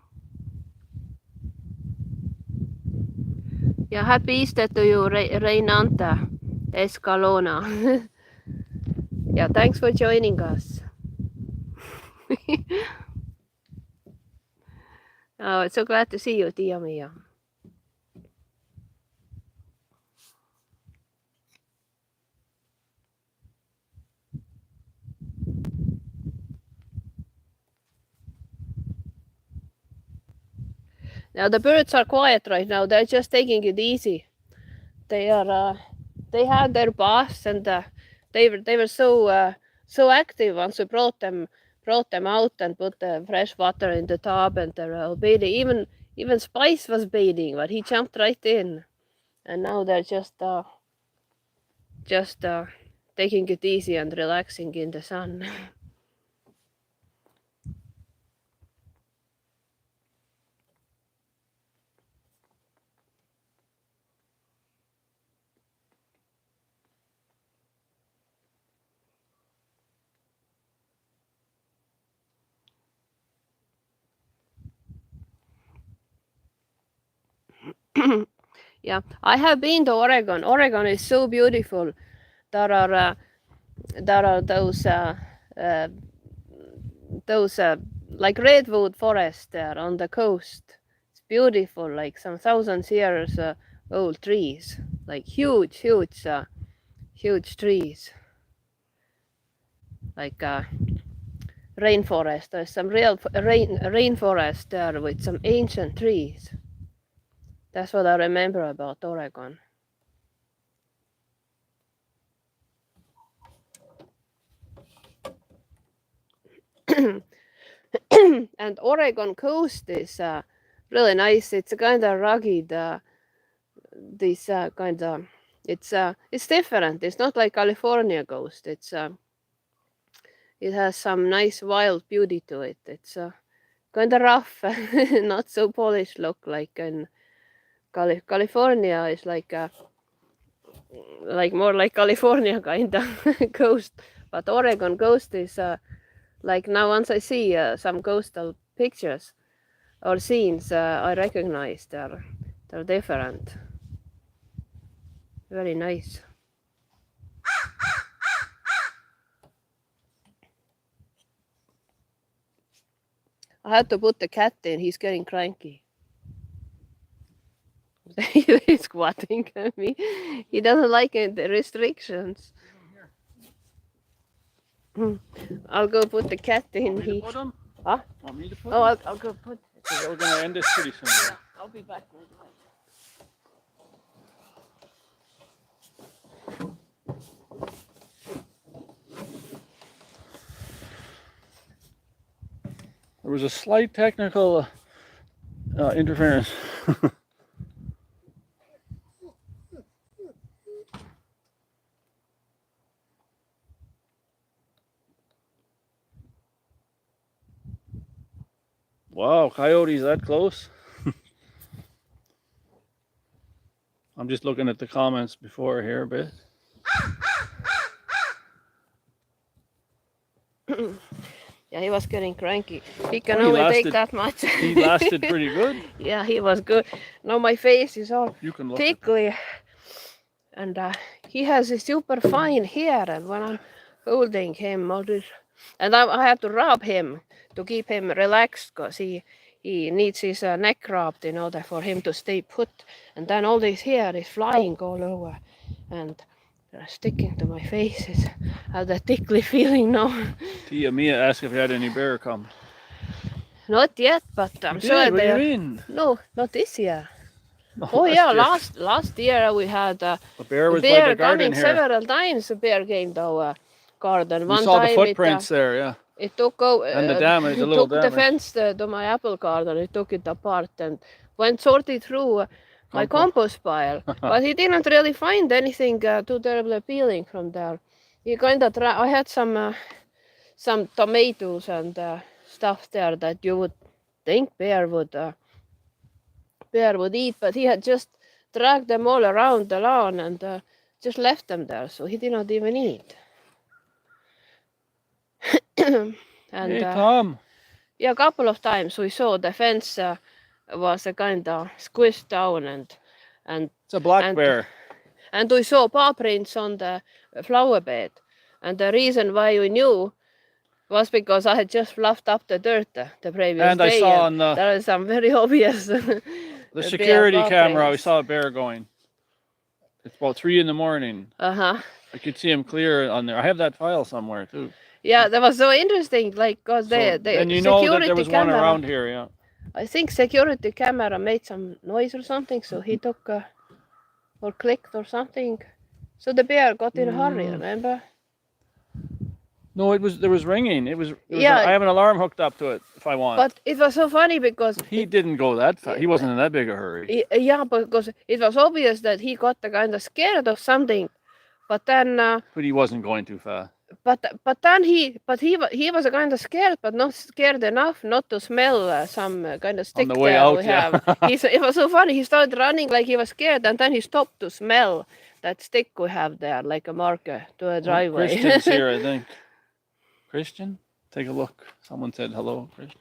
Ja happy Easter to you, Reinanta Escalona. Yeah, thanks for joining us. Oh, it's so glad to see you, Tia Mia. Now the birds are quiet right now. They're just taking it easy. They are. They had their baths and they were so active once we brought them out and put the fresh water in the tub and they're all bathing. Even Spice was bathing, but he jumped right in. And now they're just taking it easy and relaxing in the sun. Yeah, I have been to Oregon. Oregon is so beautiful. There are those like redwood forest there on the coast. It's beautiful, like some thousands years old trees, like huge trees, like rainforest. There's some real rainforest there with some ancient trees. That's what I remember about Oregon. And Oregon coast is really nice. It's kind of rugged. It's different. It's not like California coast. It has some nice wild beauty to it. It's kind of rough, not so polished look like in California. Is like more like California kind of coast, but Oregon coast is like now once I see some coastal pictures or scenes, I recognize they're different. Very nice. I had to put the cat in. He's getting cranky. He's squatting at me. He doesn't like the restrictions. I'll go put the cat in. Want me to put him? Huh? Want me to put Oh, him? I'll go put. So we're gonna end this pretty soon. Yeah, I'll be back. There was a slight technical interference. Wow, coyotes that close? I'm just looking at the comments before here a bit. Yeah, he was getting cranky. He can Oh, he only take lasted- that much. He lasted pretty good. Yeah, he was good. Now my face is all You can look at tickly. And he has a super fine hair. And when I'm holding him, and I have to rub him to keep him relaxed because he needs his neck rubbed in order for him to stay put. And then all this hair is flying all over. And sticking to my face. I have that tickly feeling now. Tia Mia asked if you had any bear come. Not yet, but I'm sure What do they you are. mean? No, not this year. No, Oh yeah, that's last year we had a bear was by bear the garden coming here. several times. A bear came to our garden. We One saw time the footprints there, yeah. it took over. And the damage, the little took damage. the fence to my apple garden. It took it apart and went sorted through my compost pile. But he didn't really find anything too terribly appealing from there. He kind of I had some tomatoes and stuff there that you would think bear would eat, but he had just dragged them all around the lawn and just left them there, so he did not even eat. And Hey, Tom. yeah, a couple of times we saw the fence was kind of squished down and It's a black bear. and we saw paw prints on the flower bed. And the reason why we knew was because I had just fluffed up the dirt the previous And day. I saw on the there is some very obvious security paw camera, we prints. saw a bear going. It's about 3 in the morning. Uh-huh. I could see him clear on there. I have that file somewhere too. Yeah, that was so interesting, like, because So the then you security know that there was one camera, around here, yeah. I think security camera made some noise or something, so he took or clicked or something. So the bear got in a hurry, remember? No, there was ringing. It was Yeah. I have an alarm hooked up to it if I want. But it was so funny because he didn't go that fast. He wasn't in that big a hurry. yeah, because it was obvious that he got kind of scared of something. But then But he wasn't going too fast. but then he was kind of scared, but not scared enough not to smell some kind of stick On the way there out, we yeah. have. It was so funny. He started running like he was scared, and then he stopped to smell that stick we have there, like a marker to a driveway. Christian's here, I think. Christian, take a look. Someone said hello, Christian.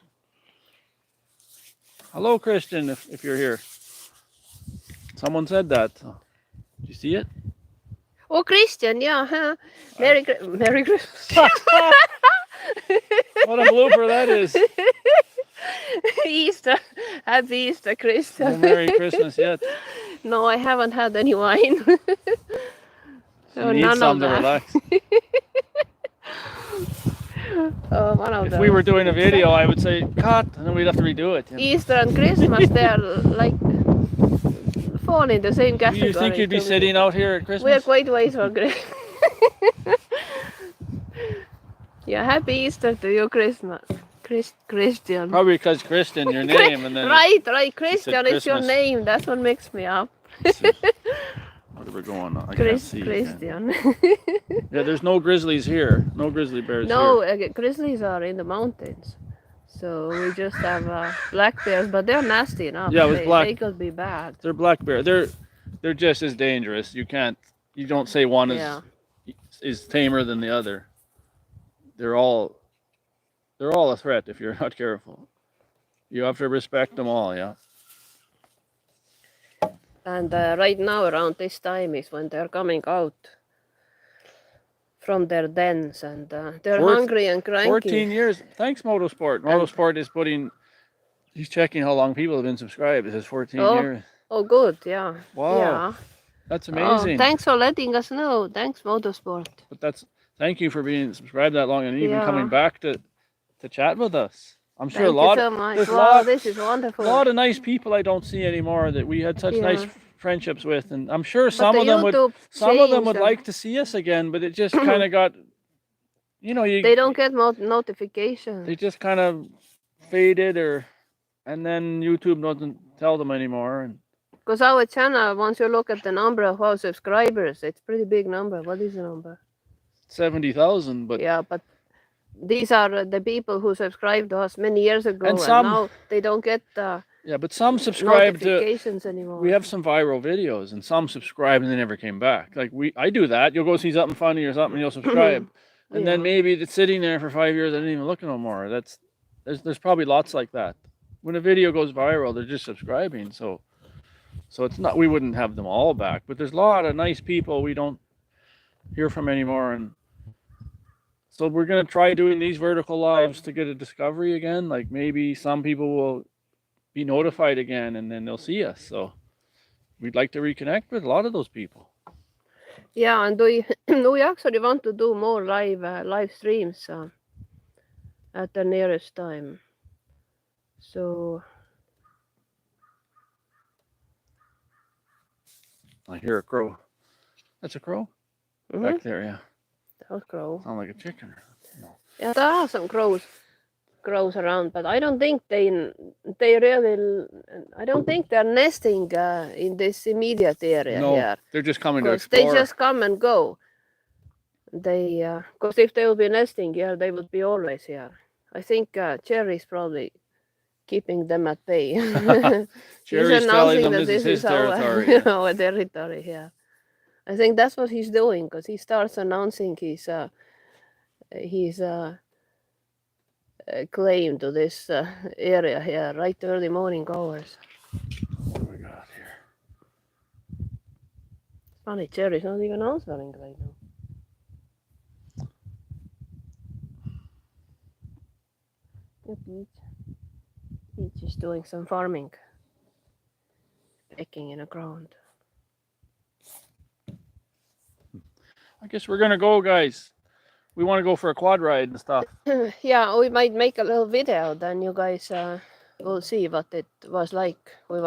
Hello, Christian, if you're here. Someone said that. Did you see it? Oh, Christian, yeah, huh? Merry Christmas. What a blooper that is. Easter. Happy Easter, Christian. No Merry Christmas yet. No, I haven't had any wine. You need some to relax. One of If we were doing a video, I would say cut, and then we'd have to redo it. Easter and Christmas, they're like fall in the same Do category. you think you'd be sitting out here at Christmas? We're quite ways for Christmas. Yeah, happy Easter to you, Christmas. Christian. Probably because Christian, your name, and then right, Christian is your Christmas. name. That's what makes me up. What are we going on? I can't see. Christian. Yeah, there's no grizzlies here. No grizzly bears No, here. grizzlies are in the mountains. So we just have black bears, but they're nasty enough. Yeah, with black. They could be bad. They're black bear. They're just as dangerous. You don't say one is tamer than the other. They're all a threat if you're not careful. You have to respect them all, yeah. And right now, around this time is when they're coming out from their dens, and they're hungry and cranky. 14 years. Thanks, Motorsport. Motorsport is he's checking how long people have been subscribed. It says 14 years. Oh, good, yeah. Wow. Yeah. That's amazing. Oh, thanks for letting us know. Thanks, Motorsport. But thank you for being subscribed that long and even coming back to chat with us. I'm sure Thank you so much. Wow, this is wonderful. A lot of nice people I don't see anymore that we had such nice friendships with, and I'm sure some of them would like to see us again, but it just kind of got, they don't get notifications. They just kind of faded, and then YouTube doesn't tell them anymore. And because our channel, once you look at the number of our subscribers, it's a pretty big number. What is the number? 70,000, but yeah, but these are the people who subscribed to us many years ago, and now they don't get but some subscribe notifications anymore. We have some viral videos, and some subscribe and they never came back. Like I do that. You'll go see something funny or something, you'll subscribe, and then maybe it's sitting there for 5 years. I didn't even look no more. There's probably lots like that. When a video goes viral, they're just subscribing. So it's not, we wouldn't have them all back, but there's a lot of nice people we don't hear from anymore, and so we're going to try doing these vertical lives to get a discovery again. Like maybe some people will be notified again and then they'll see us. So we'd like to reconnect with a lot of those people. Yeah, and we actually want to do more live streams at the nearest time. So I hear a crow. That's a crow back there, yeah. That crow. Sound like a chicken. No. Yeah, there are some crows around, but I don't think they're nesting in this immediate area here. They're just coming to explore. They just come and go. Because if they would be nesting here, they would be always here. I think Cherry's probably keeping them at bay. Cherry's telling them this is his territory. Our territory here. I think that's what he's doing, because he starts announcing his claim to this area here right early morning hours. What do we got here? Funny, Cherry's not even answering right now. Peach is doing some farming, pecking in the ground. I guess we're gonna go, guys. We want to go for a quad ride and stuff. Yeah, we might make a little video, then you guys we'll see what it was like. We're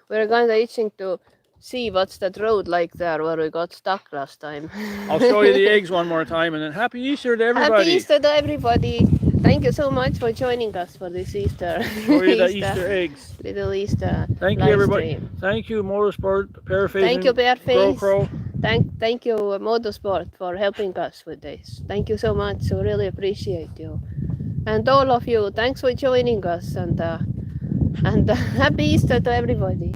kind of itching to see what's that road like there where we got stuck last time. I'll show you the eggs one more time, and then Happy Easter to everybody. Happy Easter to everybody. Thank you so much for joining us for this Easter. Show you the Easter eggs. Little Easter Thank you, live everybody. stream. Thank you, Motorsport, Pearface, Thank you, Grow Bearface. Crow. Thank you, Motorsport, for helping us with this. Thank you so much. We really appreciate you. And all of you, thanks for joining us. And happy Easter to everybody.